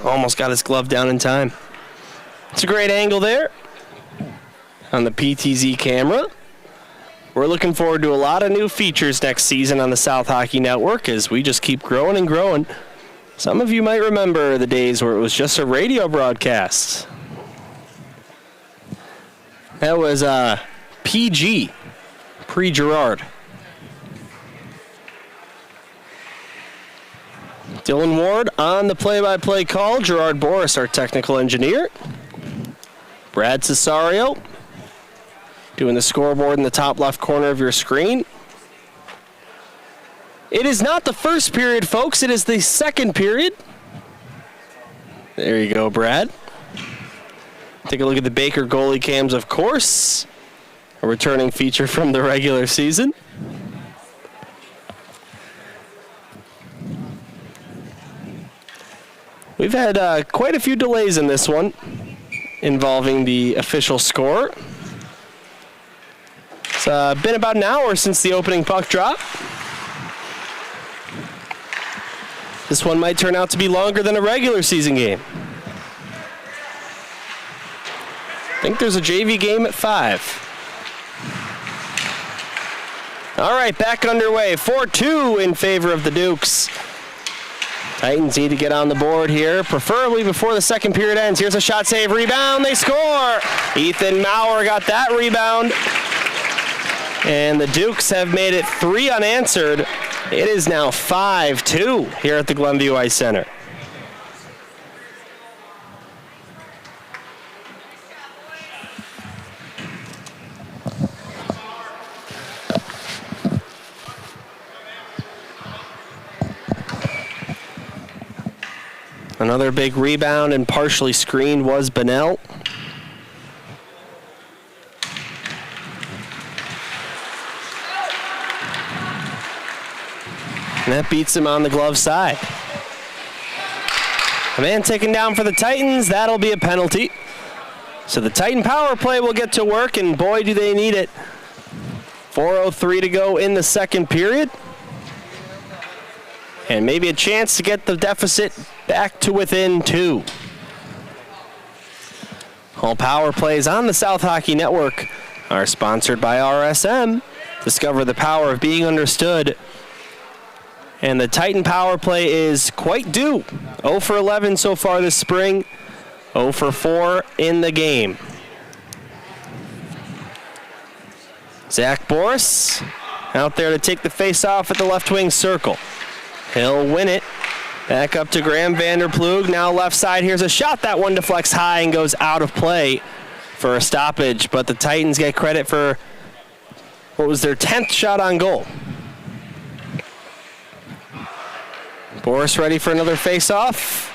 Almost got his glove down in time. It's a great angle there on the PTZ camera. We're looking forward to a lot of new features next season on the South Hockey Network as we just keep growing and growing. Some of you might remember the days where it was just a radio broadcast. That was PG, pre-Gerard. Dylan Ward on the play-by-play call. Gerard Boris, our technical engineer. Brad Cesario doing the scoreboard in the top left corner of your screen. It is not the first period, folks. It is the second period. There you go, Brad. Take a look at the Baker goalie cams, of course. A returning feature from the regular season. We've had quite a few delays in this one involving the official score. It's been about an hour since the opening puck drop. This one might turn out to be longer than a regular season game. I think there's a JV game at 5. All right, back underway. 4-2 in favor of the Dukes. Titans need to get on the board here, preferably before the second period ends. Here's a shot, save, rebound. They score. Ethan Maurer got that rebound. And the Dukes have made it 3 unanswered. It is now 5-2 here at the Glenview Ice Center. Another big rebound and partially screened was Bunnell. And that beats him on the glove side. A man taken down for the Titans. That'll be a penalty. So the Titan power play will get to work, and boy, do they need it. 4:03 to go in the second period. And maybe a chance to get the deficit back to within 2. All power plays on the South Hockey Network are sponsored by RSM. Discover the power of being understood. And the Titan power play is quite due. 0 for 11 so far this spring. 0 for 4 in the game. Zach Boris out there to take the face-off at the left wing circle. He'll win it. Back up to Graham Vanderploeg. Now left side. Here's a shot. That one deflects high and goes out of play for a stoppage. But the Titans get credit for what was their 10th shot on goal. Boris ready for another face-off.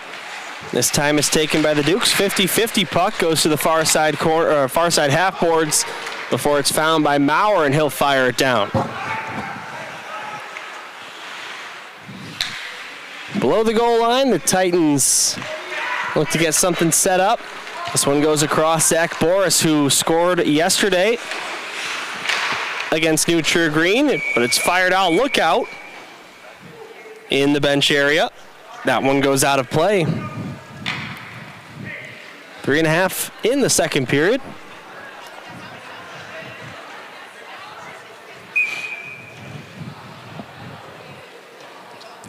This time it's taken by the Dukes. 50-50 puck goes to the far side corner, far side half boards before it's found by Maurer, and he'll fire it down. Below the goal line, the Titans look to get something set up. This one goes across Zach Boris, who scored yesterday against New Trier Green, but it's fired out. Look out in the bench area. That one goes out of play. 3.5 in the second period.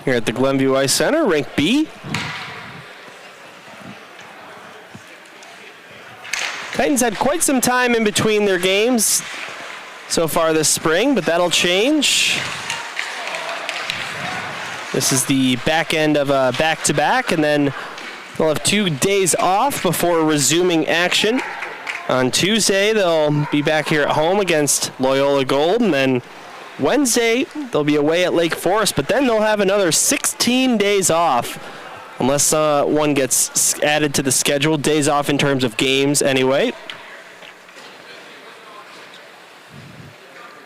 Here at the Glenview Ice Center, Rink B. Titans had quite some time in between their games so far this spring, but that'll change. This is the back end of a back-to-back, and then they'll have 2 days off before resuming action. On Tuesday, they'll be back here at home against Loyola Gold, and then Wednesday, they'll be away at Lake Forest, but then they'll have another 16 days off, unless one gets added to the schedule. Days off in terms of games anyway.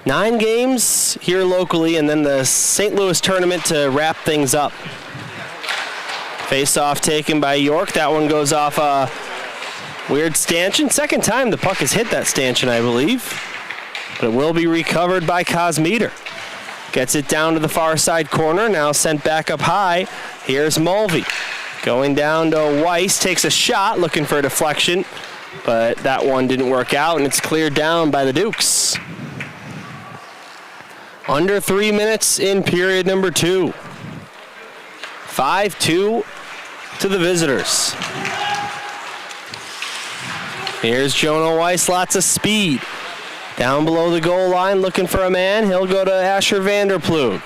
9 games here locally, and then the St. Louis tournament to wrap things up. Face-off taken by York. That one goes off a weird stanchion. Second time the puck has hit that stanchion, I believe. But it will be recovered by Cosmeter. Gets it down to the far side corner, now sent back up high. Here's Mulvey. Going down to Weiss, takes a shot, looking for a deflection. But that one didn't work out, and it's cleared down by the Dukes. Under 3 minutes in period number 2. 5-2 to the visitors. Here's Jonah Weiss, lots of speed. Down below the goal line, looking for a man. He'll go to Asher Vanderploeg.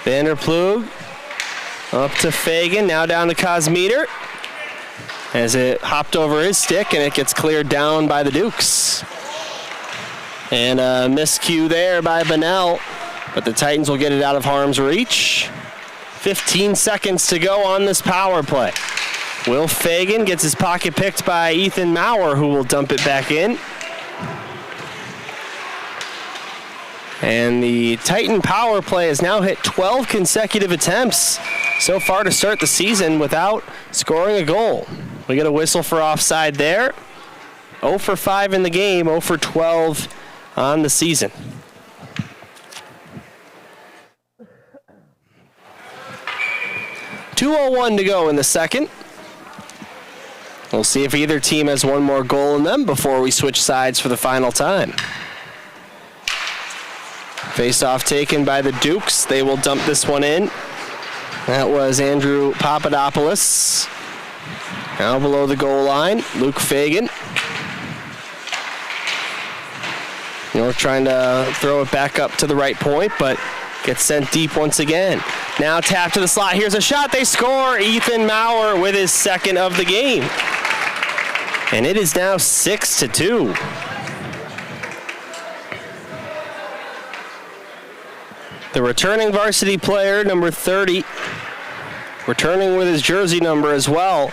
Vanderploeg up to Fagan, now down to Cosmeter. As it hopped over his stick, and it gets cleared down by the Dukes. And a miscue there by Bunnell, but the Titans will get it out of harm's reach. 15 seconds to go on this power play. Will Fagan gets his pocket picked by Ethan Maurer, who will dump it back in. And the Titan power play has now hit 12 consecutive attempts so far to start the season without scoring a goal. We get a whistle for offside there. 0 for 5 in the game, 0 for 12 on the season. .201 to go in the second. We'll see if either team has one more goal in them before we switch sides for the final time. Face-off taken by the Dukes. They will dump this one in. That was Andrew Papadopoulos. Now below the goal line, Luke Fagan. York trying to throw it back up to the right point, but gets sent deep once again. Now tap to the slot. Here's a shot. They score. Ethan Maurer with his second of the game. And it is now 6-2. The returning varsity player, number 30, returning with his jersey number as well.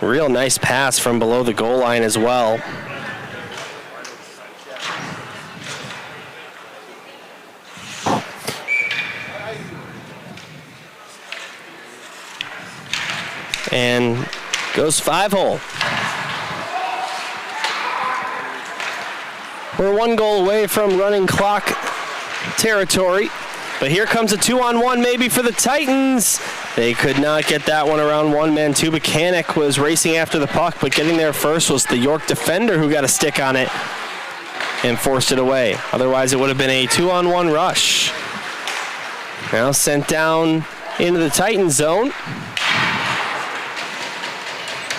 Real nice pass from below the goal line as well. And goes 5-hole. We're one goal away from running clock territory, but here comes a 2-on-1 maybe for the Titans. They could not get that one around one man. Tubakanik was racing after the puck, but getting there first was the York defender who got a stick on it and forced it away. Otherwise, it would have been a 2-on-1 rush. Now sent down into the Titan zone.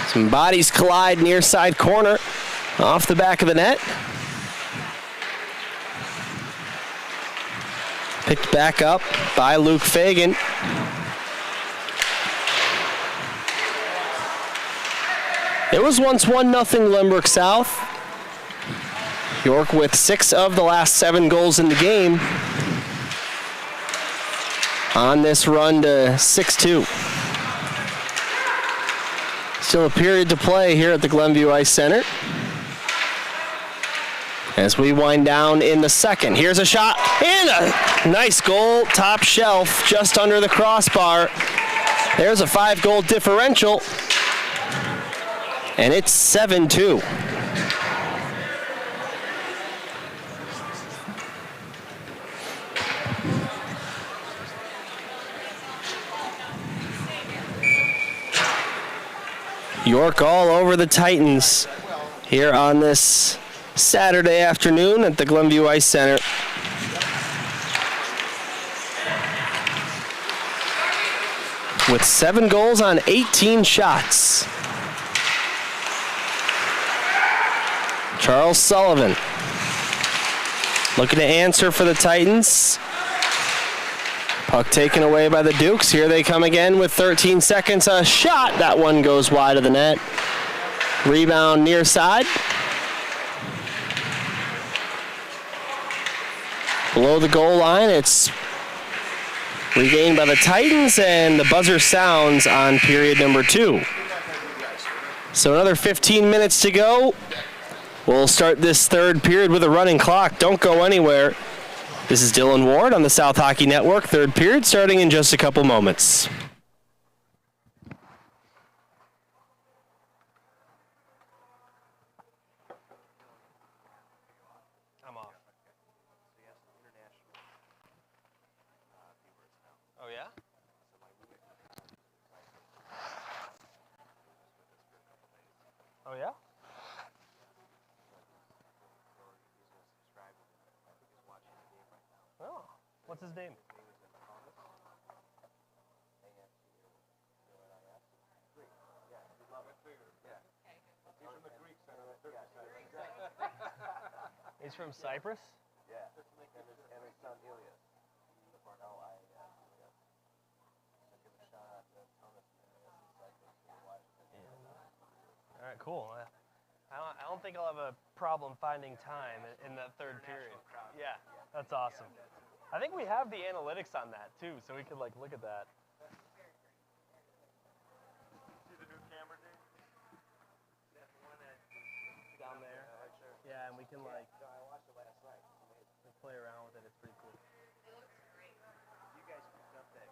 Some bodies collide near side corner off the back of the net. Picked back up by Luke Fagan. It was once 1-0 Limerick South. York with 6 of the last 7 goals in the game. On this run to 6-2. Still a period to play here at the Glenview Ice Center. As we wind down in the second. Here's a shot and a nice goal, top shelf, just under the crossbar. There's a 5-goal differential. And it's 7-2. York all over the Titans here on this Saturday afternoon at the Glenview Ice Center. With 7 goals on 18 shots. Charles Sullivan looking to answer for the Titans. Puck taken away by the Dukes. Here they come again with 13 seconds. A shot. That one goes wide of the net. Rebound near side. Below the goal line, it's regained by the Titans, and the buzzer sounds on period number 2. So another 15 minutes to go. We'll start this third period with a running clock. Don't go anywhere. This is Dylan Ward on the South Hockey Network. Third period starting in just a couple moments. I'm off. Oh, yeah? Oh, yeah? Oh, what's his name? He's from Cyprus? Yeah. And his son Ilias. All right, cool. I don't think I'll have a problem finding time in that third period. Yeah, that's awesome. I think we have the analytics on that too, so we could like look at that. See the new camera, Dave? That's the one that's down there. Yeah, and we can like. No, I watched it last night. Play around with it. It's pretty cool. It looks great. You guys picked up that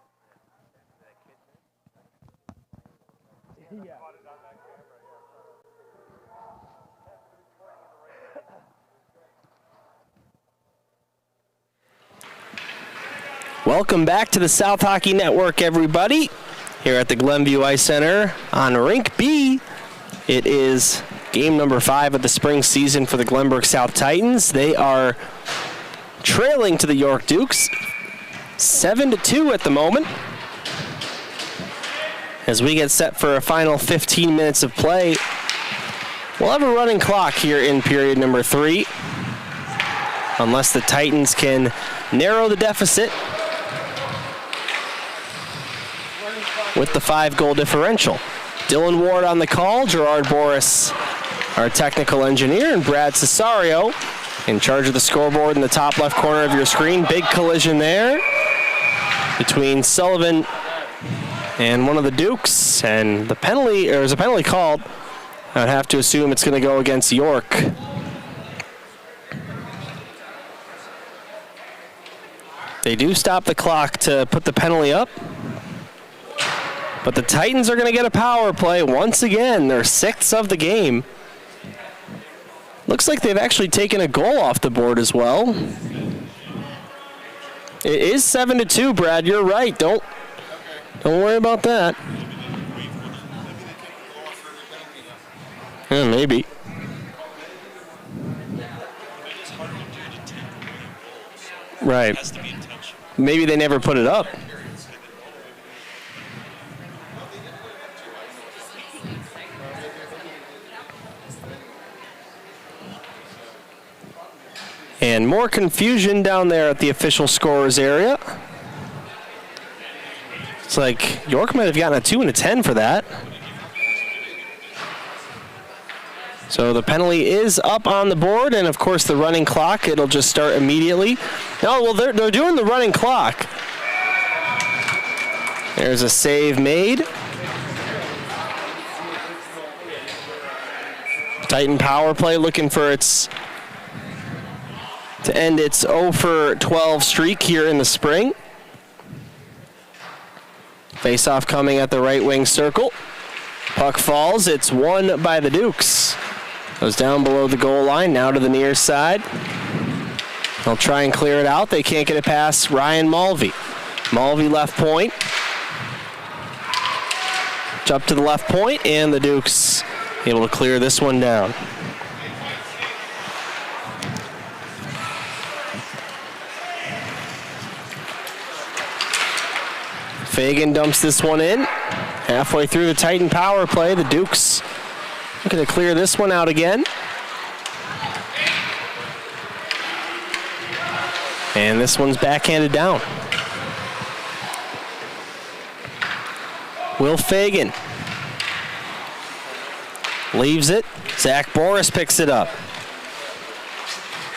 kitchen? Yeah. Welcome back to the South Hockey Network, everybody. here at the Glenview Ice Center on Rink B. It is game number 5 of the spring season for the Glenbrook South Titans. They are trailing to the York Dukes, 7-2 at the moment. As we get set for a final 15 minutes of play, we'll have a running clock here in period number 3, unless the Titans can narrow the deficit with the 5-goal differential. Dylan Ward on the call, Gerard Boris, our technical engineer, and Brad Cesario in charge of the scoreboard in the top left corner of your screen. Big collision there between Sullivan and one of the Dukes, and the penalty, or there's a penalty called. I'd have to assume it's going to go against York. They do stop the clock to put the penalty up, but the Titans are going to get a power play once again, their 6th of the game. Looks like they've actually taken a goal off the board as well. It is 7-2, Brad. You're right. Don't worry about that. Yeah, maybe. Right. Maybe they never put it up. And more confusion down there at the official scorers area. It's like York might have gotten a 2 and a 10 for that. So the penalty is up on the board, and of course the running clock, it'll just start immediately. No, well, they're doing the running clock. There's a save made. Titan power play looking for to end its 0 for 12 streak here in the spring. Face-off coming at the right wing circle. Puck falls. It's won by the Dukes. Goes down below the goal line, now to the near side. They'll try and clear it out. They can't get it past Ryan Mulvey. Mulvey left point. Up to the left point, and the Dukes able to clear this one down. Fagan dumps this one in. Halfway through the Titan power play, the Dukes looking to clear this one out again. And this one's backhanded down. Will Fagan leaves it. Zach Boris picks it up.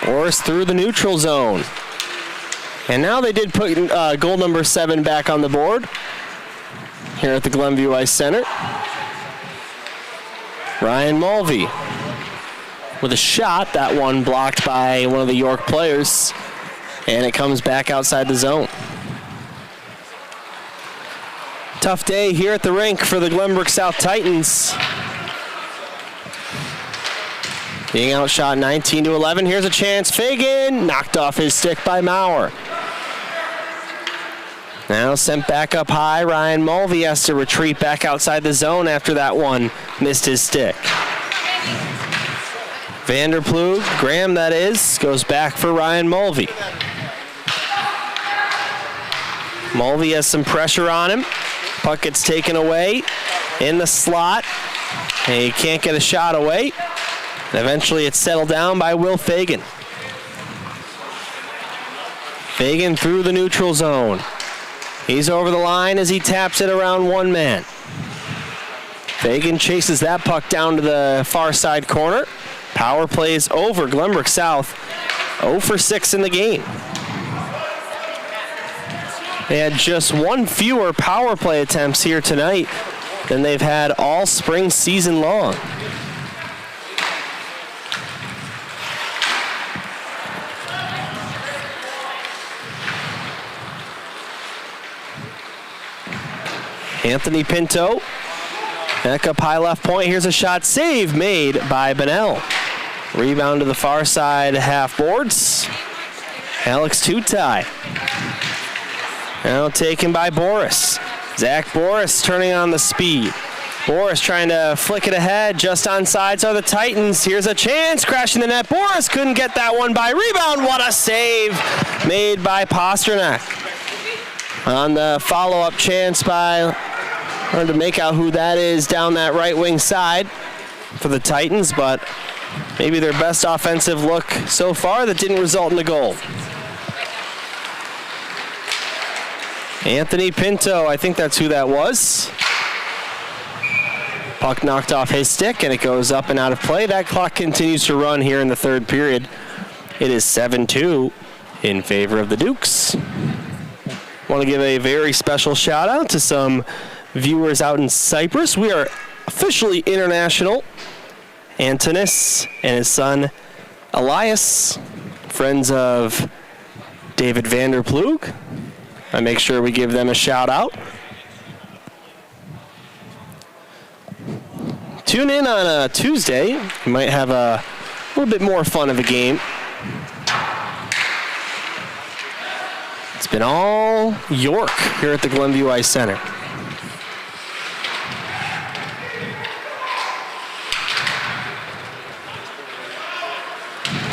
Boris through the neutral zone. And now they did put goal number 7 back on the board here at the Glenview Ice Center. Ryan Mulvey with a shot. That one blocked by one of the York players. And it comes back outside the zone. Tough day here at the rink for the Glenbrook South Titans. Being outshot 19-11. Here's a chance. Fagan knocked off his stick by Maurer. Now sent back up high. Ryan Mulvey has to retreat back outside the zone after that one missed his stick. Vanderplug, Graham that is, goes back for Ryan Mulvey. Mulvey has some pressure on him. Puck gets taken away in the slot. And he can't get a shot away. And eventually it's settled down by Will Fagan. Fagan through the neutral zone. He's over the line as he taps it around one man. Fagan chases that puck down to the far side corner. Power plays over. Glenbrook South 0 for 6 in the game. They had just one fewer power play attempts here tonight than they've had all spring season long. Anthony Pinto, back up high left point. Here's a shot save made by Bonnell. Rebound to the far side half boards. Alex Tutai. Now taken by Boris. Zach Boris turning on the speed. Boris trying to flick it ahead. Just on sides are the Titans. Here's a chance. Crashing the net. Boris couldn't get that one by rebound. What a save made by Pasternak. On the follow-up chance by, hard to make out who that is down that right wing side for the Titans, but maybe their best offensive look so far that didn't result in a goal. Anthony Pinto, I think that's who that was. Puck knocked off his stick, and it goes up and out of play. That clock continues to run here in the third period. It is 7-2 in favor of the Dukes. Want to give a very special shout out to some viewers out in Cyprus. We are officially international. Antonis and his son Elias, friends of David Vanderplug. I make sure we give them a shout out. Tune in on a Tuesday. You might have a little bit more fun of a game. It's been all York here at the Glenview Ice Center.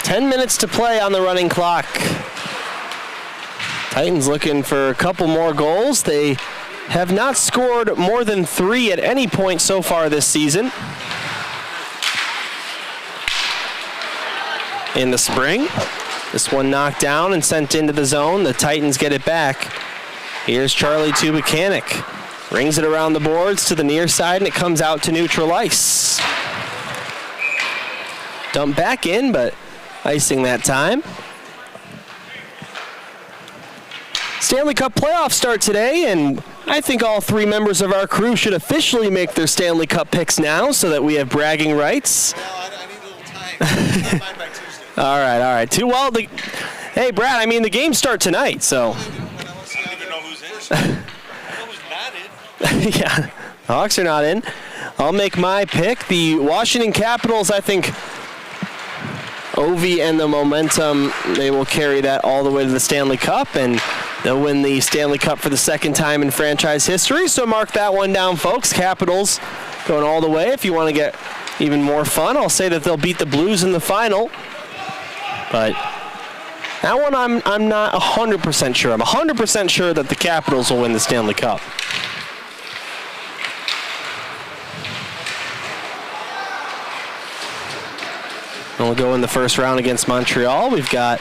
Ten minutes to play on the running clock. Titans looking for a couple more goals. They have not scored more than 3 at any point so far this season. In the spring, this one knocked down and sent into the zone. The Titans get it back. Here's Charlie Tubuchanik. Rings it around the boards to the near side, and it comes out to neutral ice. Dump back in, but icing that time. Stanley Cup playoffs start today, and I think all 3 members of our crew should officially make their Stanley Cup picks now so that we have bragging rights. Well, I need a little time. Mine by Tuesday. All right. Too well. Hey, Brad, I mean, the games start tonight, so. I don't even know who's in. I know who's not in. Yeah, the Hawks are not in. I'll make my pick. The Washington Capitals, I think, Ovi and the momentum, they will carry that all the way to the Stanley Cup, and they'll win the Stanley Cup for the second time in franchise history. So mark that one down, folks. Capitals going all the way. If you want to get even more fun, I'll say that they'll beat the Blues in the final. But that one I'm not 100% sure. I'm 100% sure that the Capitals will win the Stanley Cup. And we'll go in the first round against Montreal. We've got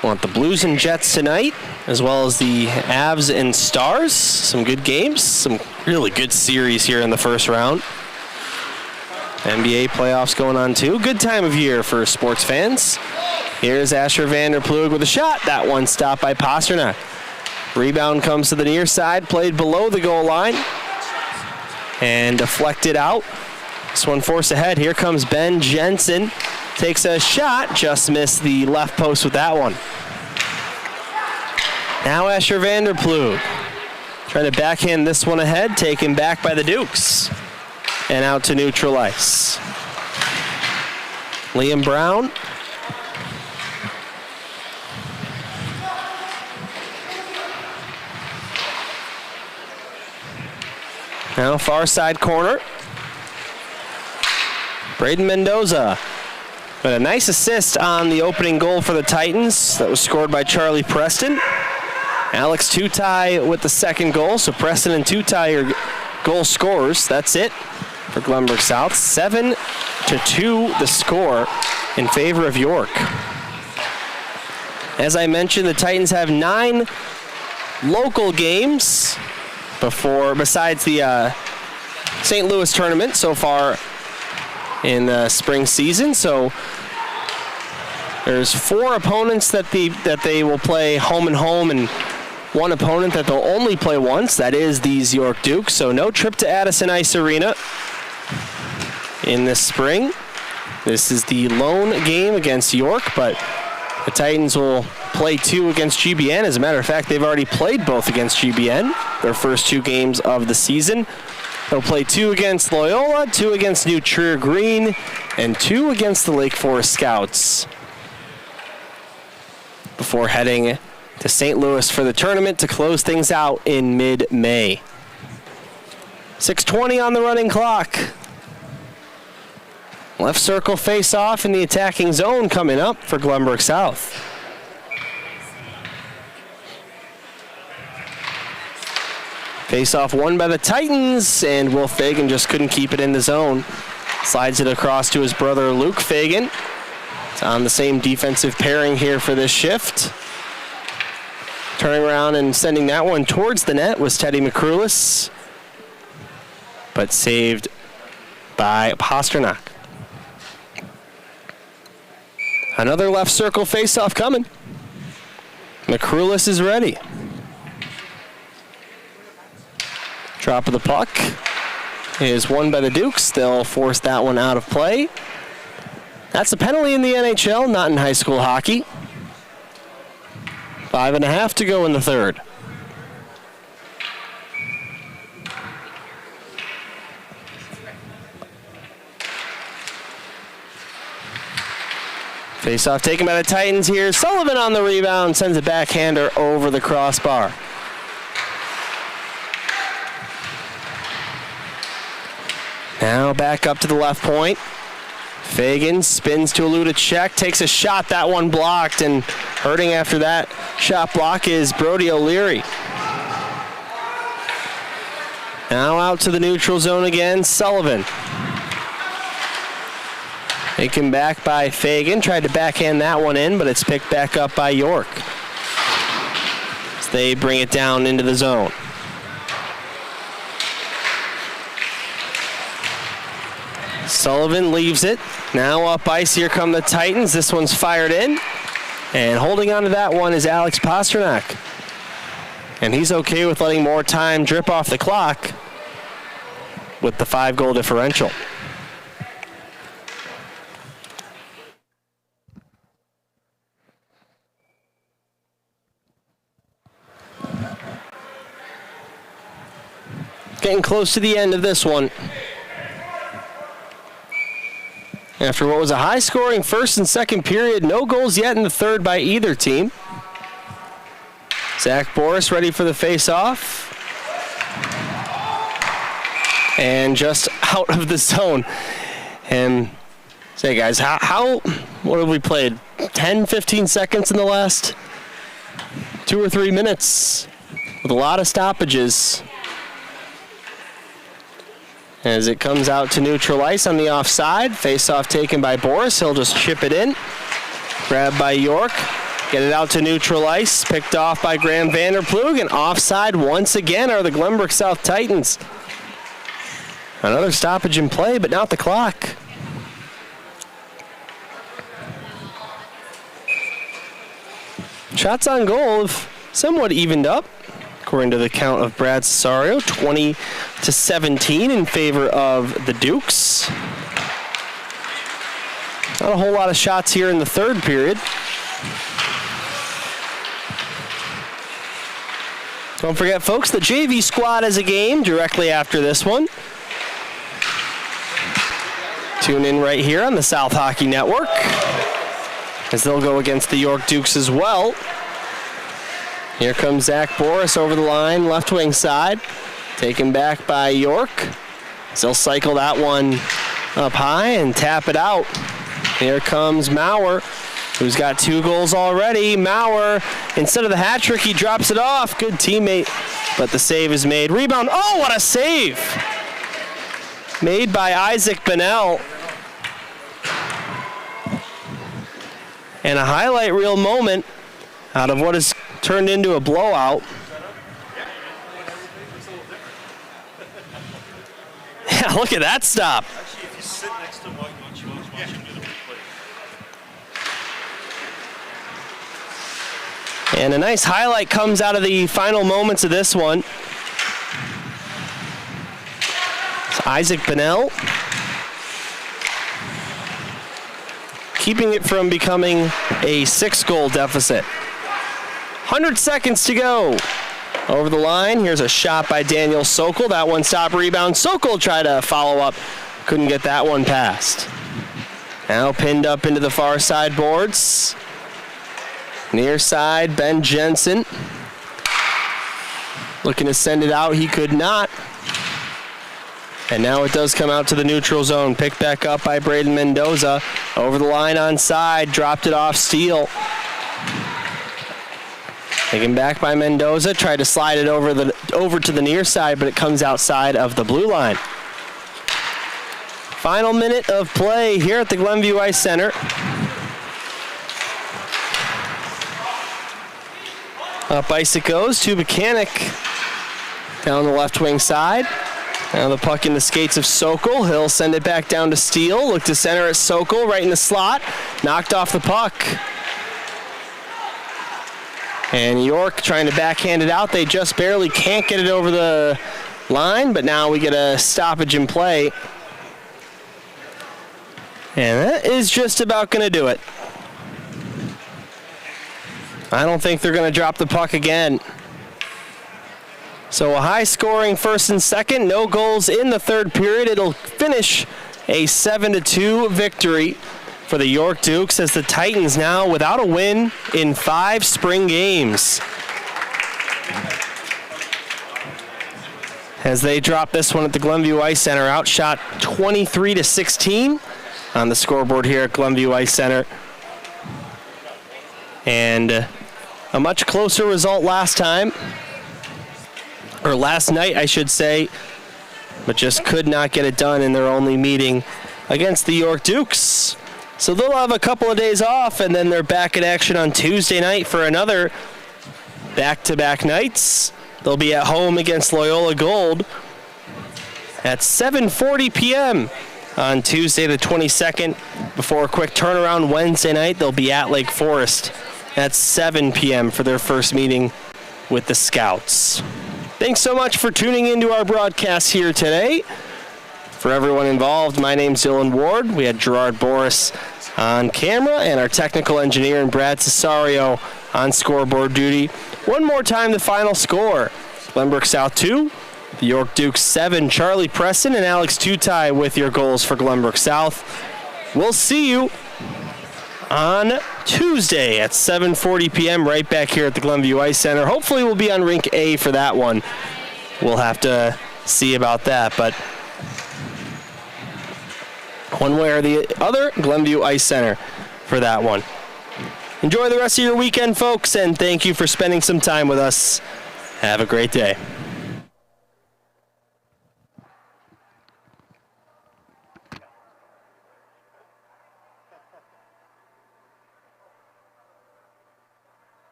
the Blues and Jets tonight, as well as the Avs and Stars. Some good games, some really good series here in the first round. NBA playoffs going on too. Good time of year for sports fans. Here's Asher Vanderplug with a shot. That one stopped by Pasternak. Rebound comes to the near side, played below the goal line, and deflected out. This one forced ahead. Here comes Ben Jensen. Takes a shot, just missed the left post with that one. Now Asher Vanderplug trying to backhand this one ahead, taken back by the Dukes. And out to neutral ice. Liam Brown. Now far side corner. Braden Mendoza. But a nice assist on the opening goal for the Titans. That was scored by Charlie Preston. Alex Tutai with the second goal. So Preston and Tutai are goal scorers. That's it for Glenbrook South. 7-2 the score in favor of York. As I mentioned, the Titans have 9 local games besides the St. Louis tournament so far in the spring season. So there's 4 opponents that they will play home and home, and 1 opponent that they'll only play once. That is these York Dukes. So no trip to Addison Ice Arena in this spring. This is the lone game against York, but the Titans will play 2 against GBN. As a matter of fact, they've already played both against GBN, their first 2 games of the season. They'll play 2 against Loyola, 2 against New Trier Green, and 2 against the Lake Forest Scouts before heading to St. Louis for the tournament to close things out in mid-May. 6:20 on the running clock. Left circle face-off in the attacking zone coming up for Glenbrook South. Face-off won by the Titans, and Will Fagan just couldn't keep it in the zone. Slides it across to his brother Luke Fagan. It's on the same defensive pairing here for this shift. Turning around and sending that one towards the net was Teddy McCrulis, but saved by Pasternak. Another left circle face-off coming. McCrulis is ready. Drop of the puck is won by the Dukes. They'll force that one out of play. That's a penalty in the NHL, not in high school hockey. 5.5 to go in the third. Face-off taken by the Titans here. Sullivan on the rebound, sends a backhander over the crossbar. Now back up to the left point. Fagan spins to elude a check, takes a shot, that one blocked, and hurting after that shot block is Brody O'Leary. Now out to the neutral zone again, Sullivan. Taken back by Fagan, tried to backhand that one in, but it's picked back up by York. So they bring it down into the zone. Sullivan leaves it. Now up ice, here come the Titans. This one's fired in. And holding on to that one is Alex Pasternak. And he's okay with letting more time drip off the clock with the 5-goal differential. Getting close to the end of this one. After what was a high-scoring first and second period, no goals yet in the third by either team. Zach Boris ready for the face-off. And just out of the zone. And say, guys, what have we played? 10, 15 seconds in the last 2 or 3 minutes with a lot of stoppages. As it comes out to neutral ice on the offside. Face-off taken by Boris. He'll just chip it in. Grabbed by York. Get it out to neutral ice. Picked off by Graham Vanderplug. And offside once again are the Glenbrook South Titans. Another stoppage in play, but not the clock. Shots on goal have somewhat evened up, according to the count of Brad Cesario, 20-17 in favor of the Dukes. Not a whole lot of shots here in the third period. Don't forget, folks, the JV squad has a game directly after this one. Tune in right here on the South Hockey Network, as they'll go against the York Dukes as well. Here comes Zach Boris over the line, left wing side. Taken back by York. They'll cycle that one up high and tap it out. Here comes Maurer, who's got 2 goals already. Maurer, instead of the hat trick, he drops it off. Good teammate, but the save is made. Rebound, oh, what a save! Made by Isaac Bennell. And a highlight reel moment out of what has turned into a blowout. Yeah, look at that stop. Actually, if you sit next to Mike, watch him do the replay. And a nice highlight comes out of the final moments of this one. It's Isaac Bennell keeping it from becoming a 6-goal deficit. 100 seconds to go. Over the line, here's a shot by Daniel Sokol. That one stop rebound. Sokol tried to follow up. Couldn't get that one past. Now pinned up into the far side boards. Near side, Ben Jensen. Looking to send it out, he could not. And now it does come out to the neutral zone. Picked back up by Braden Mendoza. Over the line onside, dropped it off Steele. Taken back by Mendoza, tried to slide it over to the near side, but it comes outside of the blue line. Final minute of play here at the Glenview Ice Center. Up ice it goes to Buchanan down the left wing side. Now the puck in the skates of Sokol. He'll send it back down to Steele. Look to center at Sokol, right in the slot. Knocked off the puck. And York trying to backhand it out. They just barely can't get it over the line, but now we get a stoppage in play. And that is just about going to do it. I don't think they're going to drop the puck again. So a high-scoring first and second, no goals in the third period. It'll finish a 7-2 victory for the York Dukes as the Titans now without a win in 5 spring games. As they drop this one at the Glenview Ice Center, outshot 23-16 on the scoreboard here at Glenview Ice Center. And a much closer result last time, or last night, I should say, but just could not get it done in their only meeting against the York Dukes. So they'll have a couple of days off, and then they're back in action on Tuesday night for another back-to-back nights. They'll be at home against Loyola Gold at 7:40 p.m. on Tuesday the 22nd. Before a quick turnaround Wednesday night, they'll be at Lake Forest at 7 p.m. for their first meeting with the Scouts. Thanks so much for tuning into our broadcast here today. For everyone involved, my name's Dylan Ward. We had Gerard Boris on camera and our technical engineer and Brad Cesario on scoreboard duty. One more time, the final score. Glenbrook South 2, the York Dukes 7. Charlie Preston and Alex Tutai with your goals for Glenbrook South. We'll see you on Tuesday at 7:40 p.m. right back here at the Glenview Ice Center. Hopefully we'll be on Rink A for that one. We'll have to see about that, but one way or the other, Glenview Ice Center for that one. Enjoy the rest of your weekend, folks, and thank you for spending some time with us. Have a great day.